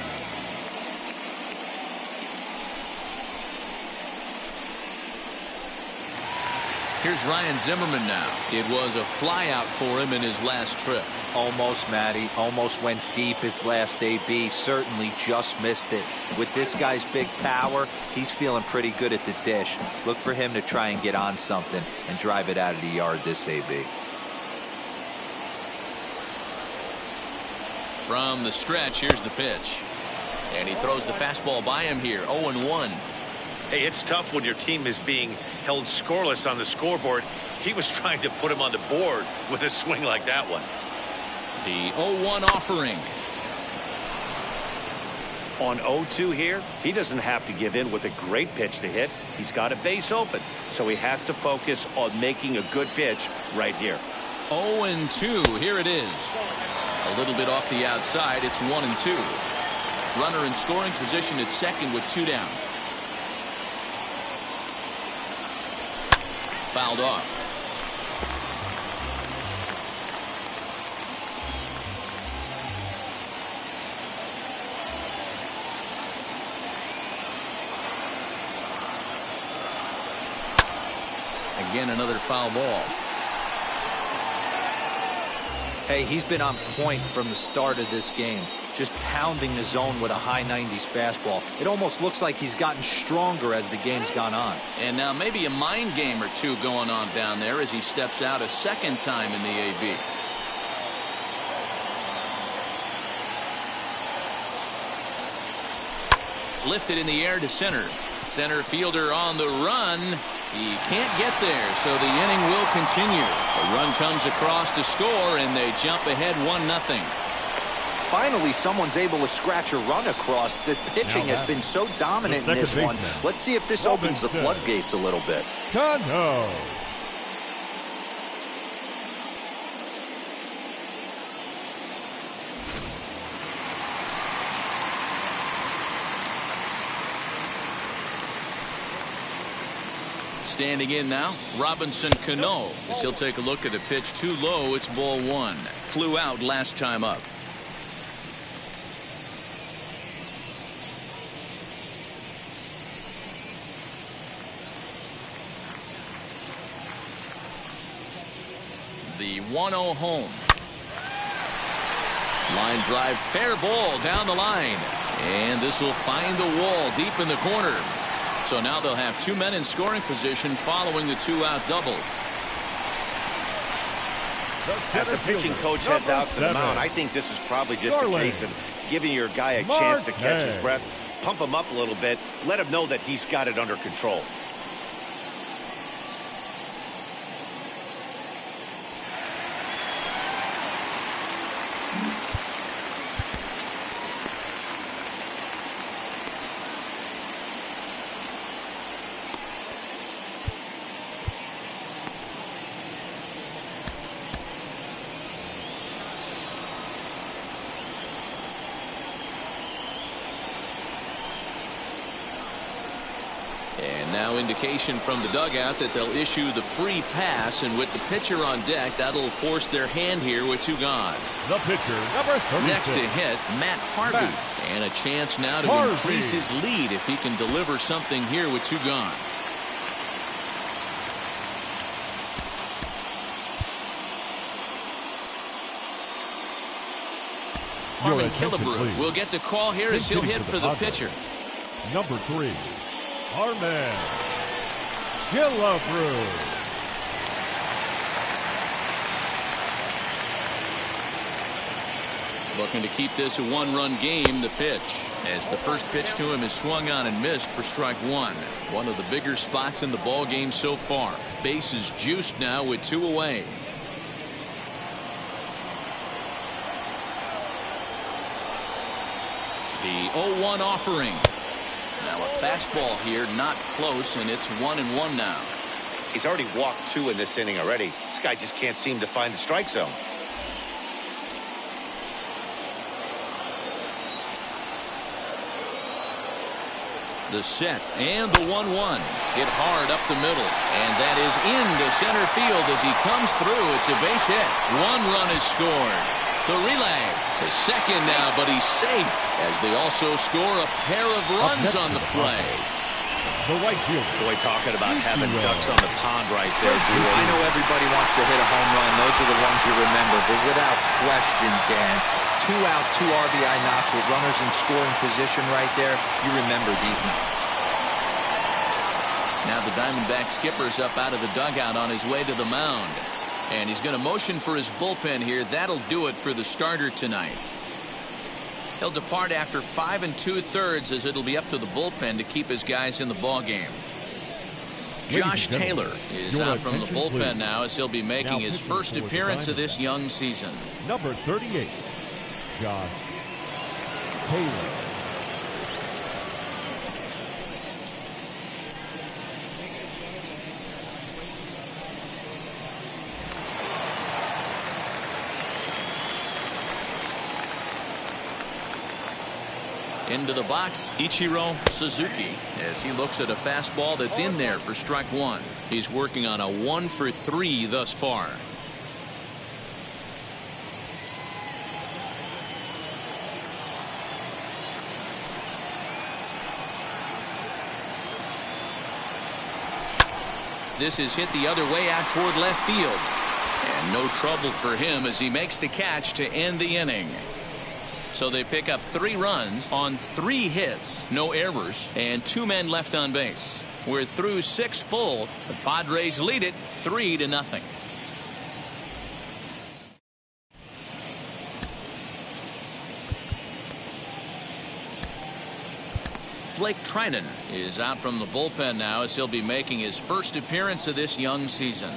Here's Ryan Zimmerman now. It was a flyout for him in his last trip. Almost, Matty. Almost went deep his last AB. Certainly just missed it. With this guy's big power, he's feeling pretty good at the dish. Look for him to try and get on something and drive it out of the yard this AB. From the stretch, here's the pitch. And he throws the fastball by him here. 0-1. Hey, it's tough when your team is being held scoreless on the scoreboard. He was trying to put him on the board with a swing like that one. The 0-1 offering. On 0-2 here, he doesn't have to give in with a great pitch to hit. He's got a base open, so he has to focus on making a good pitch right here. 0-2. Here it is. A little bit off the outside. It's 1-2. Runner in scoring position at second with 2 down. Fouled off. Again, another foul ball. Hey, he's been on point from the start of this game. Just pounding the zone with a high 90s fastball. It almost looks like he's gotten stronger as the game's gone on. And now maybe a mind game or two going on down there as he steps out a second time in the AB. Lifted in the air to center. Center fielder on the run. He can't get there, so the inning will continue. A run comes across to score, and they jump ahead 1-0. Finally, someone's able to scratch a run across. The pitching has been so dominant in this one. Let's see if this opens the floodgates a little bit. Cano. Standing in now, Robinson Cano, as he'll take a look at a pitch too low. It's ball 1. Flew out last time up. the 1-0 home. Line drive, fair ball down the line. And this will find the wall deep in the corner. So now they'll have 2 men in scoring position following the 2-out double. As the pitching coach heads out to the mound, I think this is probably just a case of giving your guy a chance to catch his breath, pump him up a little bit, let him know that he's got it under control. And now indication from the dugout that they'll issue the free pass, and with the pitcher on deck, that'll force their hand here with 2 gone. The pitcher, number 36. Next to hit, Matt Harvey. And a chance now to increase his lead if he can deliver something here with 2 gone. Harmon Killebrew will get the call here as he'll hit for the pitcher. Number 3, Harmon Killebrew. Looking to keep this a 1-run game. The pitch, as the first pitch to him is swung on and missed for strike 1. One of the bigger spots in the ball game so far. Bases juiced now with 2 away. The 0-1 offering. Now a fastball here, not close, and it's 1-1 now. He's already walked 2 in this inning already. This guy just can't seem to find the strike zone. The set and the 1-1 hit hard up the middle, and that is into center field as he comes through. It's a base hit. 1 run is scored. The relay to second now, but he's safe as they also score a pair of runs on the play. The right fielder. Boy, talking about having ducks on the pond right there, dude. I know everybody wants to hit a home run. Those are the ones you remember, but without question, Dan, 2 out, 2 RBI knocks with runners in scoring position right there. You remember these knocks. Now the Diamondback skipper's up out of the dugout on his way to the mound. And he's going to motion for his bullpen here. That'll do it for the starter tonight. He'll depart after 5 2/3 as it'll be up to the bullpen to keep his guys in the ball game. Josh Taylor is out from the bullpen now as he'll be making his first appearance of this young season. Number 38, Josh Taylor. Into the box, Ichiro Suzuki, as he looks at a fastball that's in there for strike 1. He's working on a 1 for 3 thus far. This is hit the other way out toward left field. And no trouble for him as he makes the catch to end the inning. So they pick up 3 runs on 3 hits, no errors, and 2 men left on base. We're through 6 full. The Padres lead it 3-0. Blake Trinan is out from the bullpen now as he'll be making his first appearance of this young season.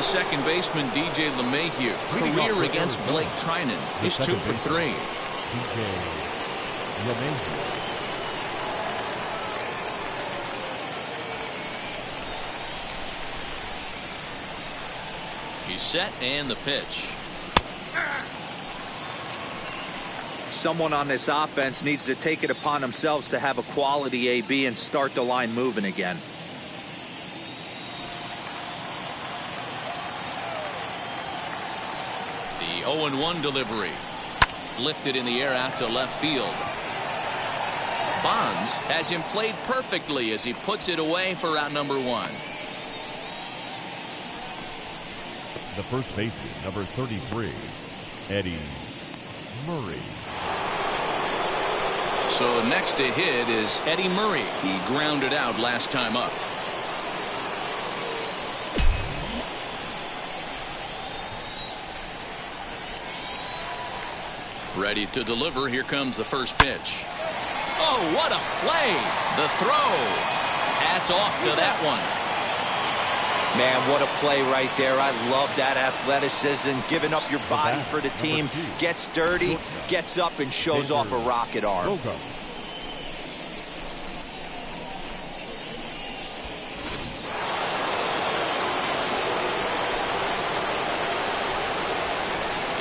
second baseman, DJ LeMahieu. Career against Blake Trinan. He's 2 for 3. DJ LeMahieu. He's set, and the pitch. Someone on this offense needs to take it upon themselves to have a quality AB and start the line moving again. The 0-1 delivery. Lifted in the air out to left field. Bonds has him played perfectly as he puts it away for out number 1. The first baseman, number 33, Eddie Murray. So next to hit is Eddie Murray. He grounded out last time up. Ready to deliver. Here comes the first pitch. Oh, what a play. The throw. Hats off to that one. Man, what a play right there. I love that athleticism, giving up your body for the team, gets dirty, gets up and shows off a rocket arm.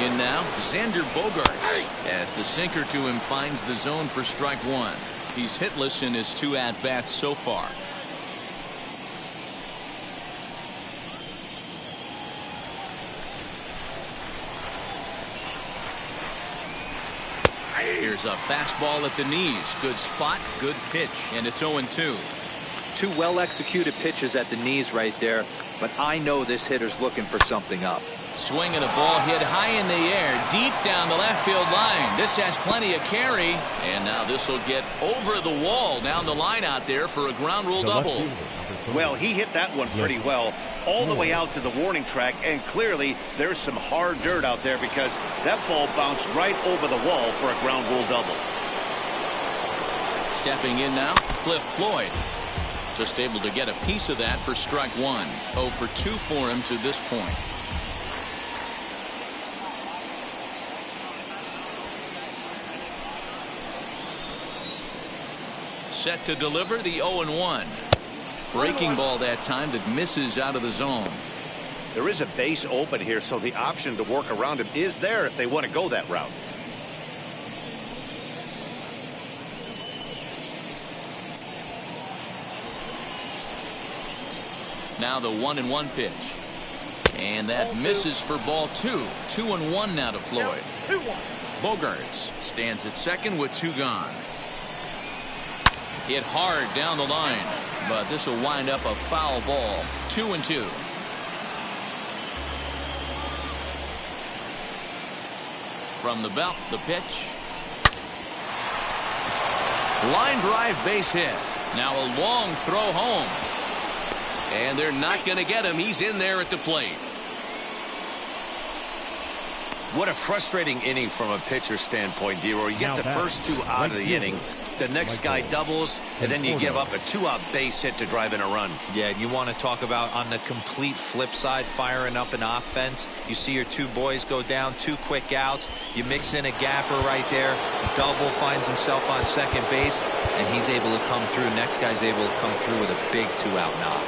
In now, Xander Bogaerts, as the sinker to him finds the zone for strike 1. He's hitless in his 2 at-bats so far. Here's a fastball at the knees. Good spot, good pitch, and it's 0-2. 2 well-executed pitches at the knees right there, but I know this hitter's looking for something up. Swinging a ball hit high in the air, deep down the left field line. This has plenty of carry, and now this will get over the wall down the line out there for a ground rule double. Well, he hit that one pretty well all the way out to the warning track, and clearly there's some hard dirt out there because that ball bounced right over the wall for a ground rule double. Stepping in now, Cliff Floyd. Just able to get a piece of that for strike 1. 0 for 2 for him to this point. Set to deliver the 0-1. Breaking ball that time that misses out of the zone. There is a base open here, so the option to work around him is there if they want to go that route. Now the 1-1 pitch. And that misses for ball 2. 2-1 now to Floyd. Bogaerts stands at second with 2 gone. Hit hard down the line, but this will wind up a foul ball. 2-2. From the belt, the pitch. Line drive base hit. Now a long throw home. And they're not going to get him. He's in there at the plate. What a frustrating inning from a pitcher standpoint, D-Roy. You get the first 2 out of the inning. The next guy doubles, and then you give up a 2-out base hit to drive in a run. Yeah, and you want to talk about on the complete flip side, firing up an offense. You see your 2 boys go down, 2 quick outs. You mix in a gapper right there. Double finds himself on second base, and he's able to come through. Next guy's able to come through with a big 2-out knock.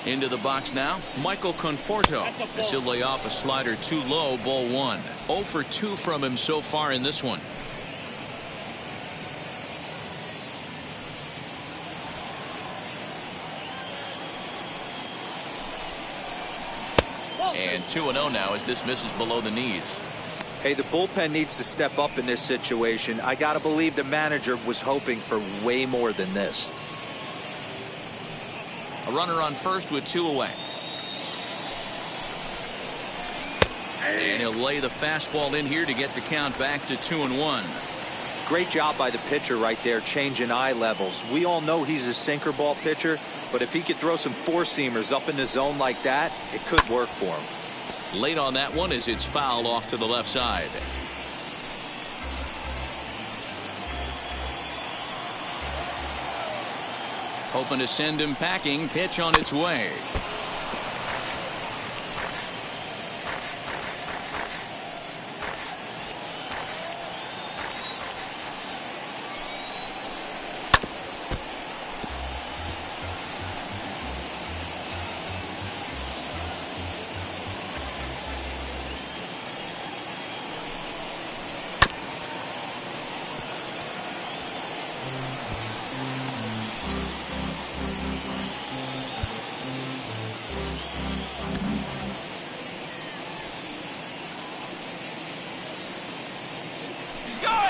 Into the box now, Michael Conforto, as he'll lay off a slider too low, ball 1. 0 for 2 from him so far in this one. And 2-0 now as this misses below the knees. Hey, the bullpen needs to step up in this situation. I got to believe the manager was hoping for way more than this. A runner on first with 2 away. And he'll lay the fastball in here to get the count back to 2-1. Great job by the pitcher right there, changing eye levels. We all know he's a sinker ball pitcher, but if he could throw some 4-seamers up in the zone like that, it could work for him. Late on that one as it's fouled off to the left side. Hoping to send him packing. Pitch on its way.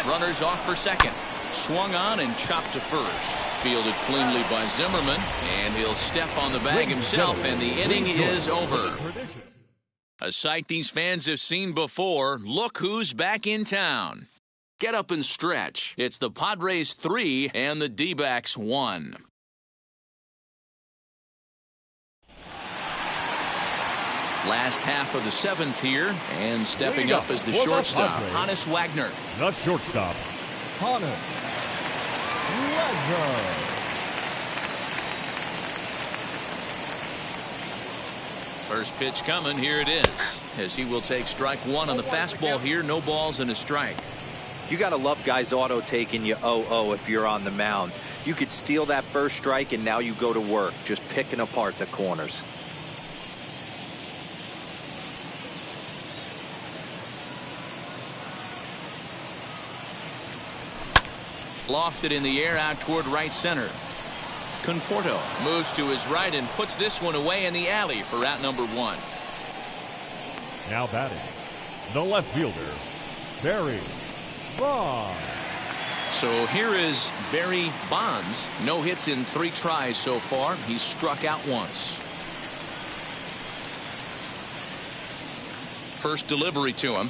Runners off for second. Swung on and chopped to first. Fielded cleanly by Zimmerman, and he'll step on the bag himself, and the inning is over. A sight these fans have seen before. Look who's back in town. Get up and stretch. It's the Padres 3 and the D-backs 1. Last half of the 7th here, and stepping up as the shortstop, Hannes Wagner. The shortstop, Hannes Wagner. First pitch coming, here it is, as he will take strike one on the fastball here. No balls and a strike. You got to love guys auto taking you 0-0 if you're on the mound. You could steal that first strike, and now you go to work, just picking apart the corners. Lofted in the air out toward right center. Conforto moves to his right and puts this one away in the alley for out number 1. Now batting, the left fielder, Barry Bonds. So here is Barry Bonds. No hits in 3 tries so far. He's struck out once. First delivery to him.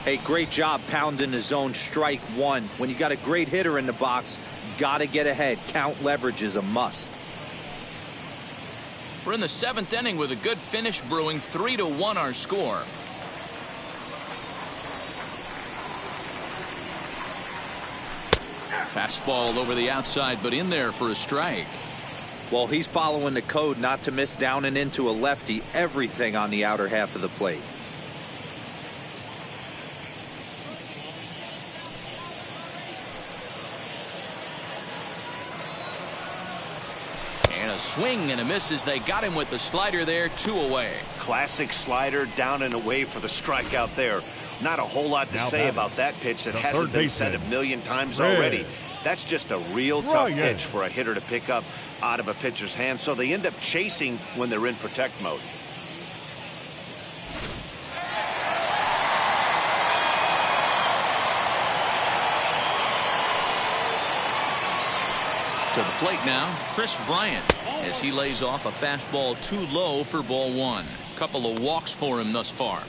Hey, great job pounding the zone. Strike one. When you got a great hitter in the box, got to get ahead. Count leverage is a must. We're in the 7th inning with a good finish brewing. 3-1 our score. Fastball over the outside, but in there for a strike. Well, he's following the code not to miss down and into a lefty. Everything on the outer half of the plate. And a swing and a miss as they got him with the slider there. 2 away. Classic slider, down and away for the strikeout there. Not a whole lot to say about that pitch that hasn't been said a million times already. That's just a real tough pitch for a hitter to pick up out of a pitcher's hand, so they end up chasing when they're in protect mode. To the plate now, Chris Bryant, as he lays off a fastball too low for ball 1. Couple of walks for him thus far.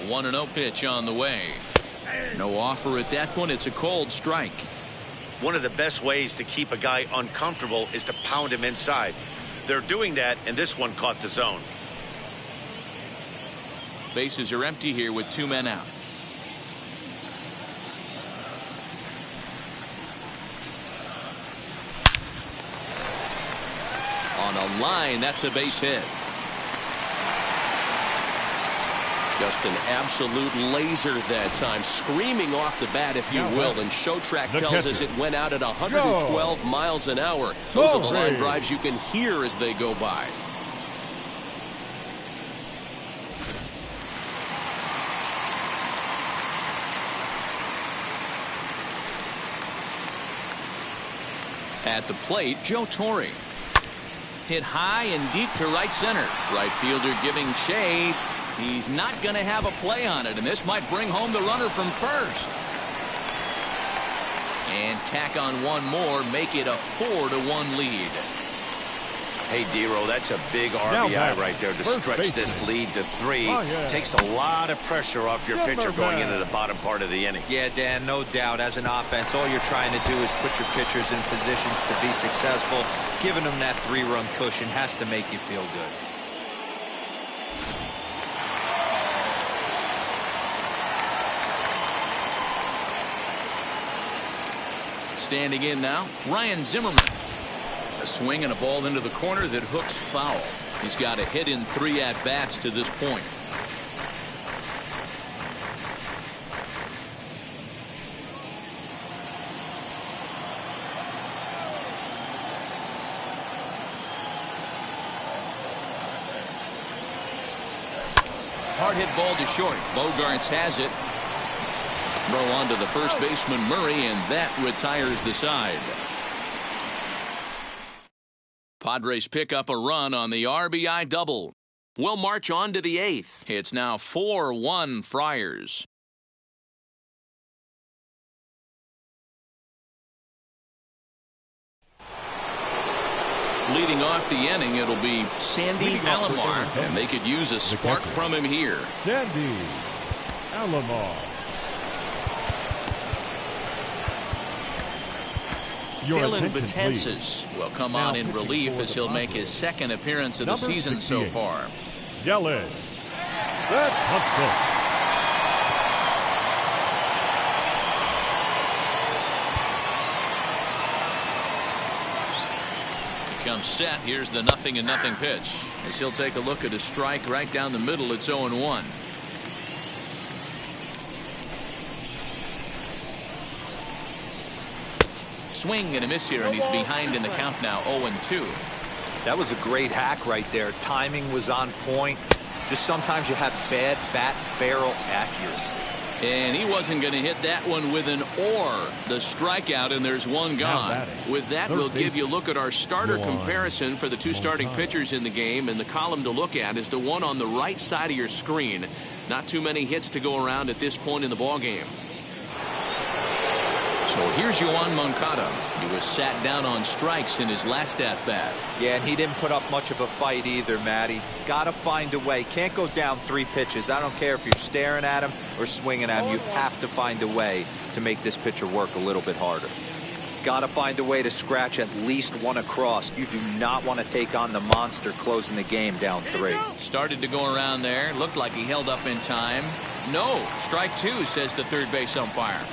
One 1-0 pitch on the way. No offer at that one. It's a cold strike. One of the best ways to keep a guy uncomfortable is to pound him inside. They're doing that, and this one caught the zone. Bases are empty here with 2 men out. On a line, that's a base hit. Just an absolute laser that time, screaming off the bat, if you will. And Showtrack tells us it went out at 112 miles an hour. Those are the line drives you can hear as they go by. At the plate, Joe Torre. Hit high and deep to right center. Right fielder giving chase. He's not going to have a play on it, and this might bring home the runner from first. And tack on one more, make it a 4-1 lead. Hey, D-Roll, that's a big RBI right there to stretch this lead to 3. Takes a lot of pressure off your pitcher going into the bottom part of the inning. Yeah, Dan, no doubt. As an offense, all you're trying to do is put your pitchers in positions to be successful. Giving them that 3-run cushion has to make you feel good. Standing in now, Ryan Zimmerman. A swing and a ball into the corner that hooks foul. He's got a hit in 3 at-bats to this point. Hard hit ball to short. Bogarts has it. Throw on to the first baseman Murray, and that retires the side. Padres pick up a run on the RBI double. We'll march on to the 8th. It's now 4-1 Friars. Leading off the inning, it'll be Sandy Alomar, and they could use a spark from him here. Sandy Alomar. Dylan Betances will come on in relief as he'll make his 2nd appearance of the season so far. Dylan Betances. Comes set. Here's the 0-0 pitch. As he'll take a look at a strike right down the middle. It's 0-1. Swing and a miss here, and he's behind in the count now, 0-2. That was a great hack right there. Timing was on point. Just sometimes you have bad bat barrel accuracy. And he wasn't going to hit that one with an or. The strikeout, and there's one gone. With that, we'll give you a look at our starter comparison for the 2 starting pitchers in the game. And the column to look at is the one on the right side of your screen. Not too many hits to go around at this point in the ballgame. So here's Yoan Moncada. He was sat down on strikes in his last at-bat. Yeah, and he didn't put up much of a fight either, Matty. Got to find a way. Can't go down 3 pitches. I don't care if you're staring at him or swinging at him. You have to find a way to make this pitcher work a little bit harder. Got to find a way to scratch at least 1 across. You do not want to take on the monster closing the game down 3. Started to go around there. Looked like he held up in time. No, strike 2, says the third base umpire.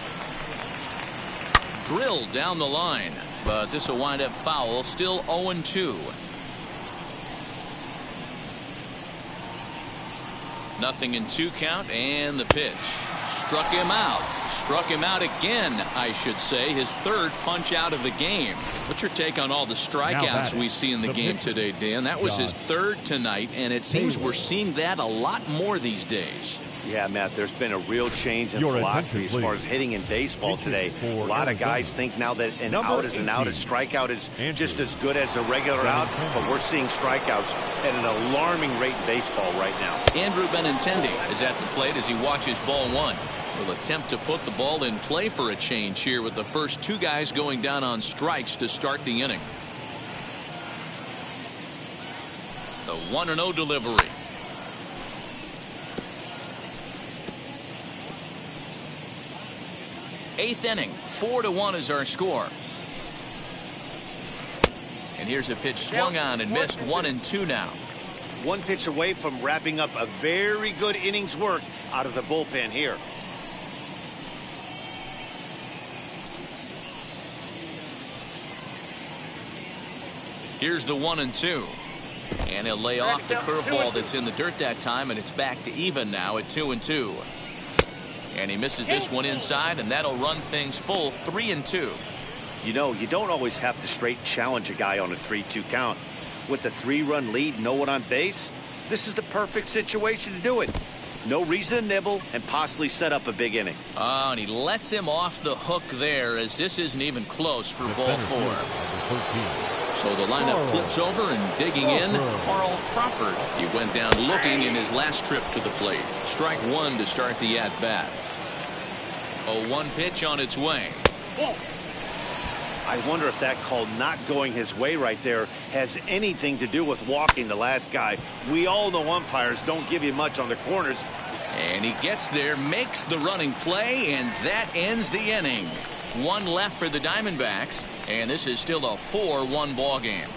Drilled down the line, but this will wind up foul. Still 0-2. Nothing in 2 count, and the pitch. Struck him out. Struck him out again, I should say. His 3rd punch out of the game. What's your take on all the strikeouts we see in the game today, Dan? That was his 3rd tonight, and it seems we're seeing that a lot more these days. Yeah, Matt, there's been a real change in philosophy as far as hitting in baseball today. A lot of guys think now that an out is an out, a strikeout is just as good as a regular out, but we're seeing strikeouts at an alarming rate in baseball right now. Andrew Benintendi is at the plate as he watches ball 1. He'll attempt to put the ball in play for a change here with the first 2 guys going down on strikes to start the inning. The 1-0 delivery. 8th inning, 4-1 is our score. And here's a pitch swung on and missed. 1-2 now. 1 pitch away from wrapping up a very good innings work out of the bullpen here. Here's the 1-2. And he'll lay off the curveball that's in the dirt that time, and it's back to even now at 2-2. And he misses this one inside, and that'll run things full 3-2. You know, you don't always have to straight challenge a guy on a 3-2 count. With the 3-run lead, no one on base, this is the perfect situation to do it. No reason to nibble and possibly set up a big inning. Oh, and he lets him off the hook there, as this isn't even close for ball 4. So the lineup flips over, and digging in, Carl Crawford. He went down looking in his last trip to the plate. Strike 1 to start the at-bat. A 1 pitch on its way. I wonder if that call not going his way right there has anything to do with walking the last guy. We all know umpires don't give you much on the corners. And he gets there, makes the running play, and that ends the inning. One left for the Diamondbacks, and this is still a 4-1 ball game.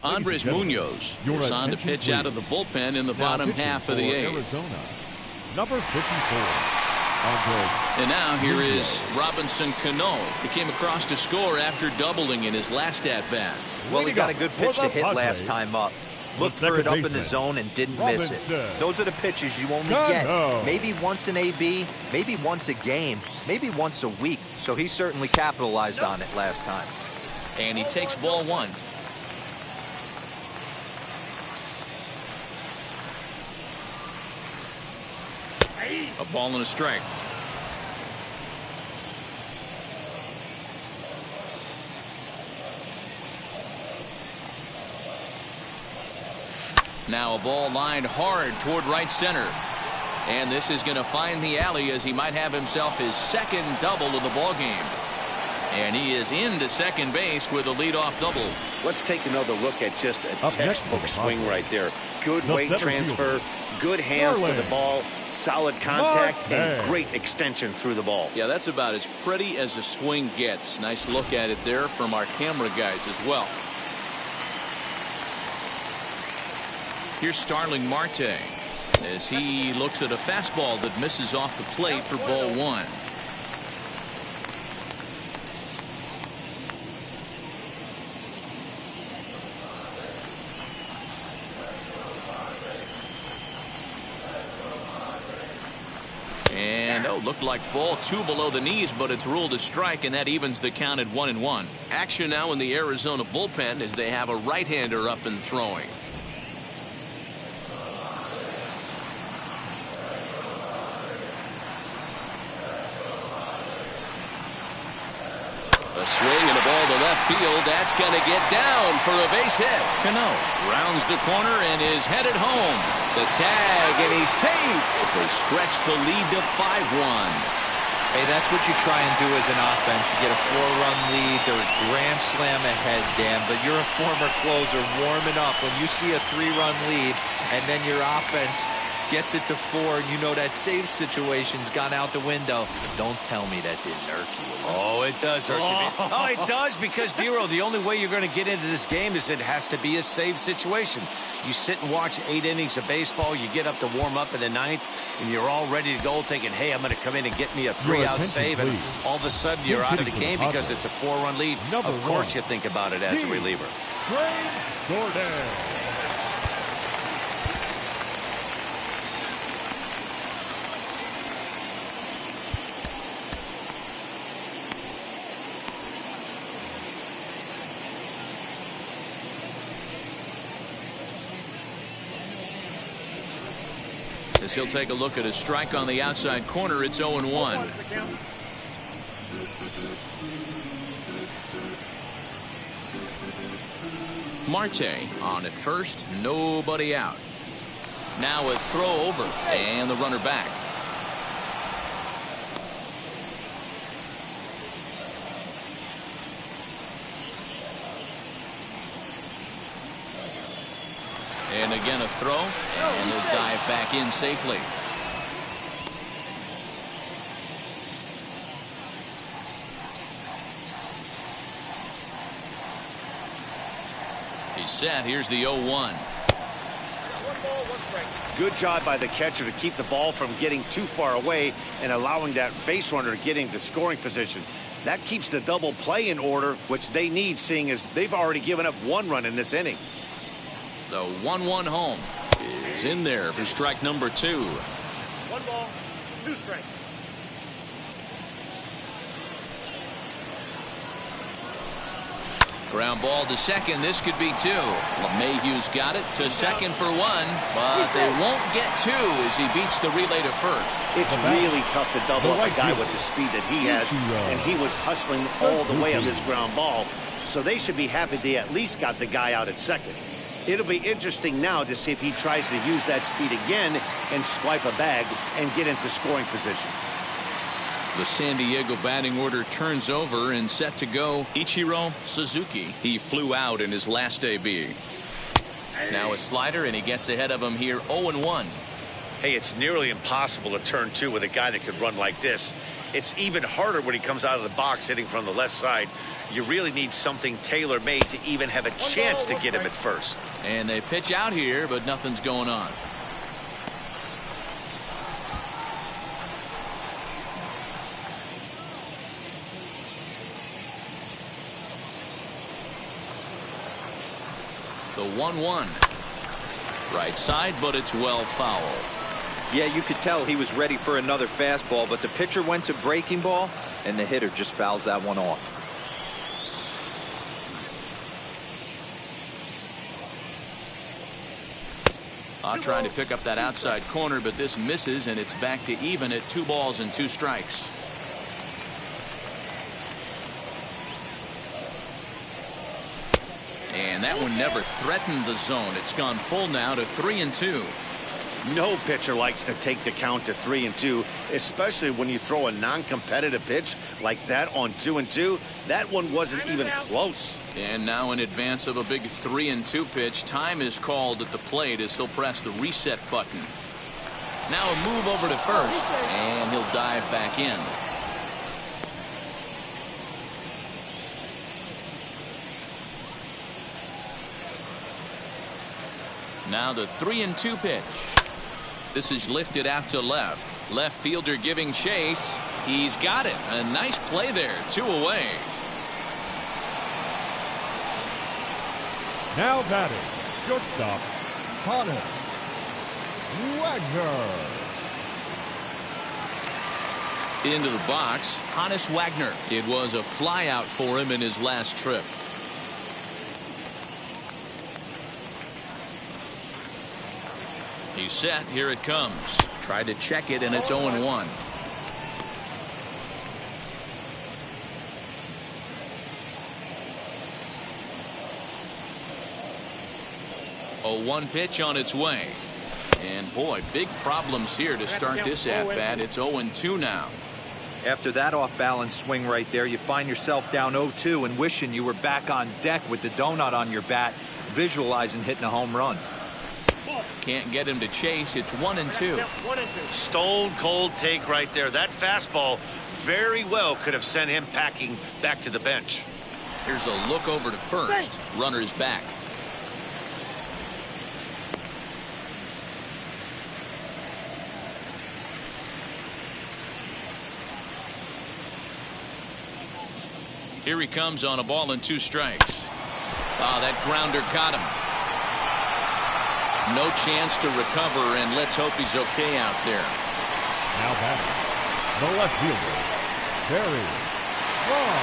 Andres Munoz is on to pitch out of the bullpen in the bottom half of the eighth. Arizona, number 54. And now here is Robinson Cano. He came across to score after doubling in his last at-bat. Well, he got a good pitch to hit last time up. Looked for it up in the zone and didn't miss it. Those are the pitches you only get maybe once an AB, maybe once a game, maybe once a week. So he certainly capitalized on it last time. And he takes ball one. A ball and a strike. Now a ball lined hard toward right center. And this is going to find the alley as he might have himself his second double of the ball game. And he is into second base with a leadoff double. Let's take another look at just a textbook swing right there. Good weight transfer, good hands to the ball, solid contact, and great extension through the ball. Yeah, that's about as pretty as a swing gets. Nice look at it there from our camera guys as well. Here's Starling Marte as he looks at a fastball that misses off the plate for ball one. And looked like ball two below the knees, but it's ruled a strike, and that evens the count at 1-1. Action now in the Arizona bullpen as they have a right-hander up and throwing. A swing and a ball to left field. That's going to get down for a base hit. Cano rounds the corner and is headed home. The tag, and he's safe as they stretch the lead to 5-1. Hey, that's what you try and do as an offense. You get a 4-run lead. They're a grand slam ahead, Dan, but you're a former closer warming up. When you see a 3-run lead and then your offense gets it to 4, and you know that save situation's gone out the window, don't tell me that didn't irk you. Oh, it does irk you. Oh, it does, because, Dero, the only way you're going to get into this game is it has to be a save situation. You sit and watch 8 innings of baseball, you get up to warm up in the 9th, and you're all ready to go thinking, hey, I'm going to come in and get me a 3-out save, and all of a sudden you're out of the game because it's a 4-run lead. Of course you think about it as a reliever. Gordon. As he'll take a look at a strike on the outside corner, it's 0-1. Marte on at first, nobody out. Now a throw over and the runner back. And again a throw, and he'll dive back in safely. He's set. Here's the 0-1. Good job by the catcher to keep the ball from getting too far away and allowing that base runner to get into scoring position. That keeps the double play in order, which they need, seeing as they've already given up 1 run in this inning. The 1-1 home is in there for strike number 2. 1 ball, 2 strikes. Ground ball to second. This could be 2. LeMahieu's got it to second for 1, but they won't get 2 as he beats the relay to first. It's really tough to double a guy with the speed that he has, and he was hustling all the way on this ground ball, so they should be happy they at least got the guy out at second. It'll be interesting now to see if he tries to use that speed again and swipe a bag and get into scoring position. The San Diego batting order turns over and set to go Ichiro Suzuki. He flew out in his last AB. Now a slider, and he gets ahead of him here 0-1. Hey, it's nearly impossible to turn two with a guy that could run like this. It's even harder when he comes out of the box hitting from the left side. You really need something tailor-made to even have a chance to get him at first. And they pitch out here, but nothing's going on. The 1-1. Right side, but it's well foul. Yeah, you could tell he was ready for another fastball, but the pitcher went to breaking ball, and the hitter just fouls that one off. Trying to pick up that outside corner, but this misses, and it's back to even at 2 balls and 2 strikes. And that one never threatened the zone. It's gone full now to 3-2. No pitcher likes to take the count to 3-2, especially when you throw a non-competitive pitch like that on 2-2. That one wasn't even close. And now in advance of a big 3-2 pitch, time is called at the plate as he'll press the reset button. Now a move over to first, and he'll dive back in. Now the 3-2 pitch. This is lifted out to left. Left fielder giving chase. He's got it. A nice play there. 2 away. Now batting, shortstop, Hannes Wagner. Into the box, Hannes Wagner. It was a flyout for him in his last trip. He's set. Here it comes. Tried to check it, and it's 0-1. A 1 pitch on its way. And boy, big problems here to start this at-bat. It's 0-2 now. After that off-balance swing right there, you find yourself down 0-2 and wishing you were back on deck with the donut on your bat, visualizing hitting a home run. Can't get him to chase. It's 1-2. Stone cold take right there. That fastball very well could have sent him packing back to the bench. Here's a look over to first. Runner's back. Here he comes on a ball and 2 strikes. Oh, that grounder got him. No chance to recover, and let's hope he's okay out there. Now batting, the left fielder, Barry Bonds.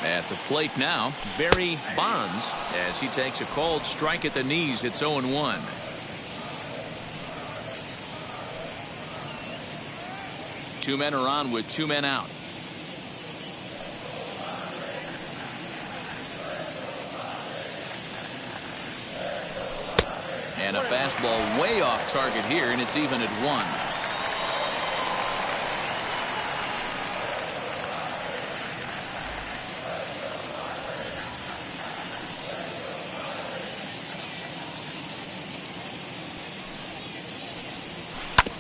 At the plate now, Barry Bonds, as he takes a called strike at the knees. It's 0-1. Two men are on with 2 men out. And a fastball way off target here, and it's even at 1.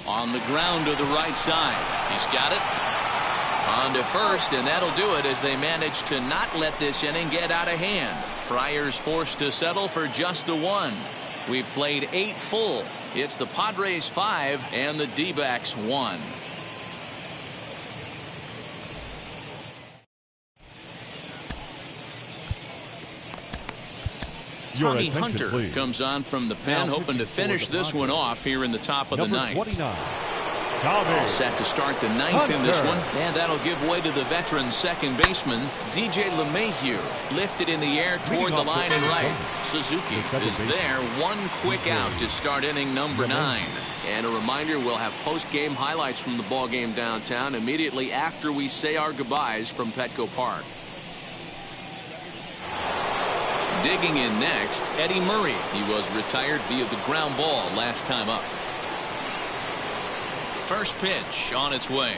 On the ground to the right side. He's got it. On to first, and that'll do it as they manage to not let this inning get out of hand. Friars forced to settle for just the 1. We've played 8 full. It's the Padres 5 and the D-backs 1. Tommy Hunter comes on from the pen, hoping to finish this one off here in the top of the ninth. 29. All set to start the 9th in this one, and that'll give way to the veteran second baseman, DJ LeMahieu. Lifted in the air toward the line and right. Suzuki is there. 1 quick out to start inning number 9. And a reminder, we'll have post-game highlights from the ball game downtown immediately after we say our goodbyes from Petco Park. Digging in next, Eddie Murray. He was retired via the ground ball last time up. First pitch on its way.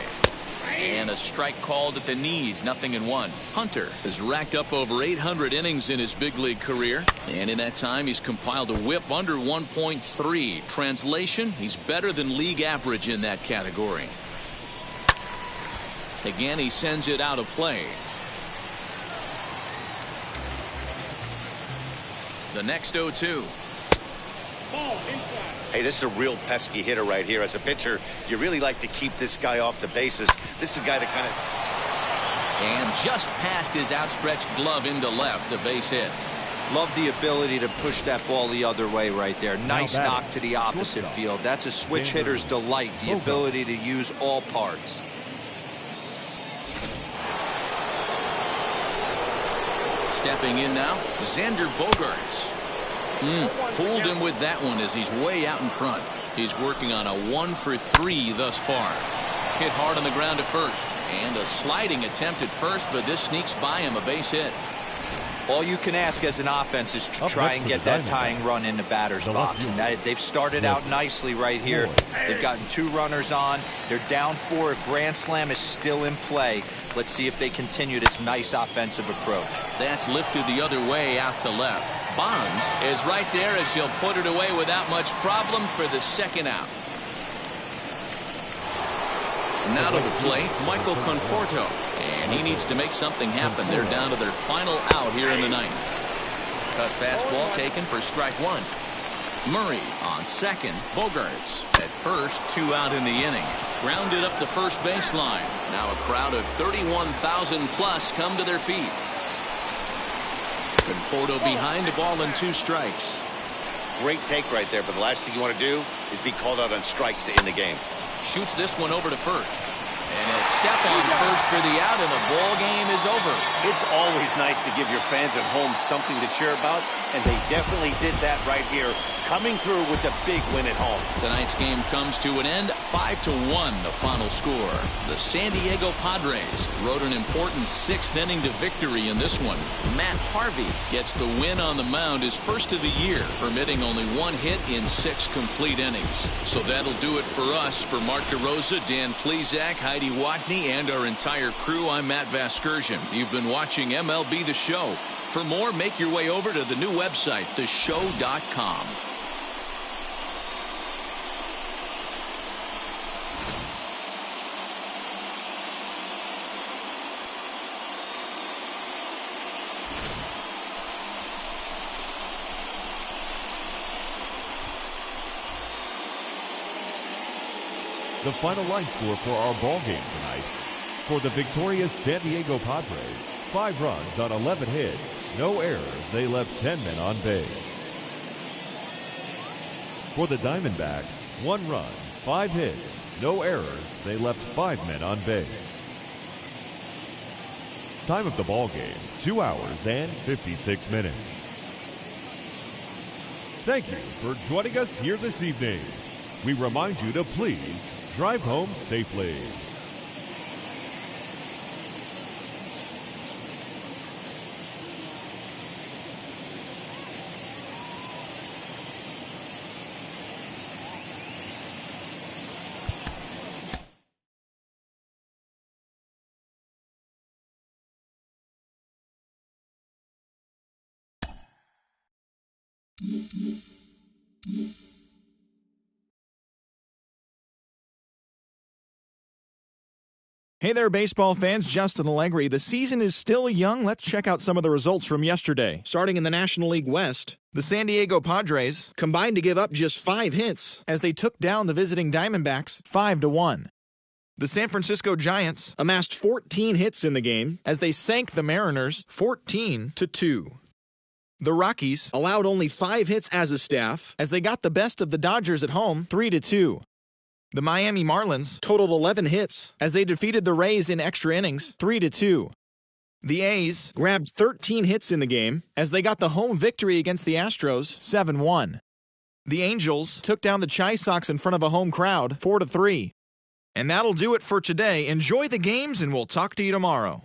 And a strike called at the knees, 0-1. Hunter has racked up over 800 innings in his big league career. And in that time, he's compiled a whip under 1.3. Translation, he's better than league average in that category. Again, he sends it out of play. The next 0-2. Hey, this is a real pesky hitter right here. As a pitcher, you really like to keep this guy off the bases. This is a guy that kind of... And just past his outstretched glove into left, a base hit. Love the ability to push that ball the other way right there. Nice knock to the opposite field. That's a switch hitter's delight, the ability to use all parts. Stepping in now, Xander Bogaerts. Fooled him with that one as he's way out in front. He's working on a 1-for-3 thus far. Hit hard on the ground at first. And a sliding attempt at first, but this sneaks by him, a base hit. All you can ask as an offense is to try and get that tying run in the batter's box. And they've started out nicely right here. They've gotten 2 runners on. They're down 4. A grand slam is still in play. Let's see if they continue this nice offensive approach. That's lifted the other way out to left. Bonds is right there as he'll put it away without much problem for the second out. Now to the plate, Michael Conforto. And he needs to make something happen. They're down to their final out here in the ninth. Cut fastball taken for strike 1. Murray on second. Bogaerts at first, 2 out in the inning. Grounded up the first baseline. Now a crowd of 31,000 plus come to their feet. Conforto behind, a ball and 2 strikes. Great take right there, but the last thing you want to do is be called out on strikes to end the game. Shoots this one over to first. And a step on first for the out, and the ball game is over. It's always nice to give your fans at home something to cheer about, and they definitely did that right here, coming through with the big win at home. Tonight's game comes to an end, 5-1 the final score. The San Diego Padres rode an important 6th inning to victory in this one. Matt Harvey gets the win on the mound, his first of the year, permitting only 1 hit in 6 complete innings. So that'll do it for us. For Mark DeRosa, Dan Plezak, Heidi Watney, and our entire crew, I'm Matt Vasgersian. You've been watching MLB The Show. For more, make your way over to the new website, theshow.com. The final line score for our ball game tonight. For the victorious San Diego Padres, 5 runs on 11 hits, no errors. They left 10 men on base. For the Diamondbacks, 1 run, 5 hits, no errors. They left 5 men on base. Time of the ball game, 2 hours and 56 minutes. Thank you for joining us here this evening. We remind you to please drive home safely. Hey there, baseball fans. Justin Allegri. The season is still young. Let's check out some of the results from yesterday. Starting in the National League West, the San Diego Padres combined to give up just 5 hits as they took down the visiting Diamondbacks 5-1. The San Francisco Giants amassed 14 hits in the game as they sank the Mariners 14-2. The Rockies allowed only 5 hits as a staff as they got the best of the Dodgers at home 3-2. The Miami Marlins totaled 11 hits as they defeated the Rays in extra innings 3-2. The A's grabbed 13 hits in the game as they got the home victory against the Astros 7-1. The Angels took down the Chi Sox in front of a home crowd 4-3. And that'll do it for today. Enjoy the games and we'll talk to you tomorrow.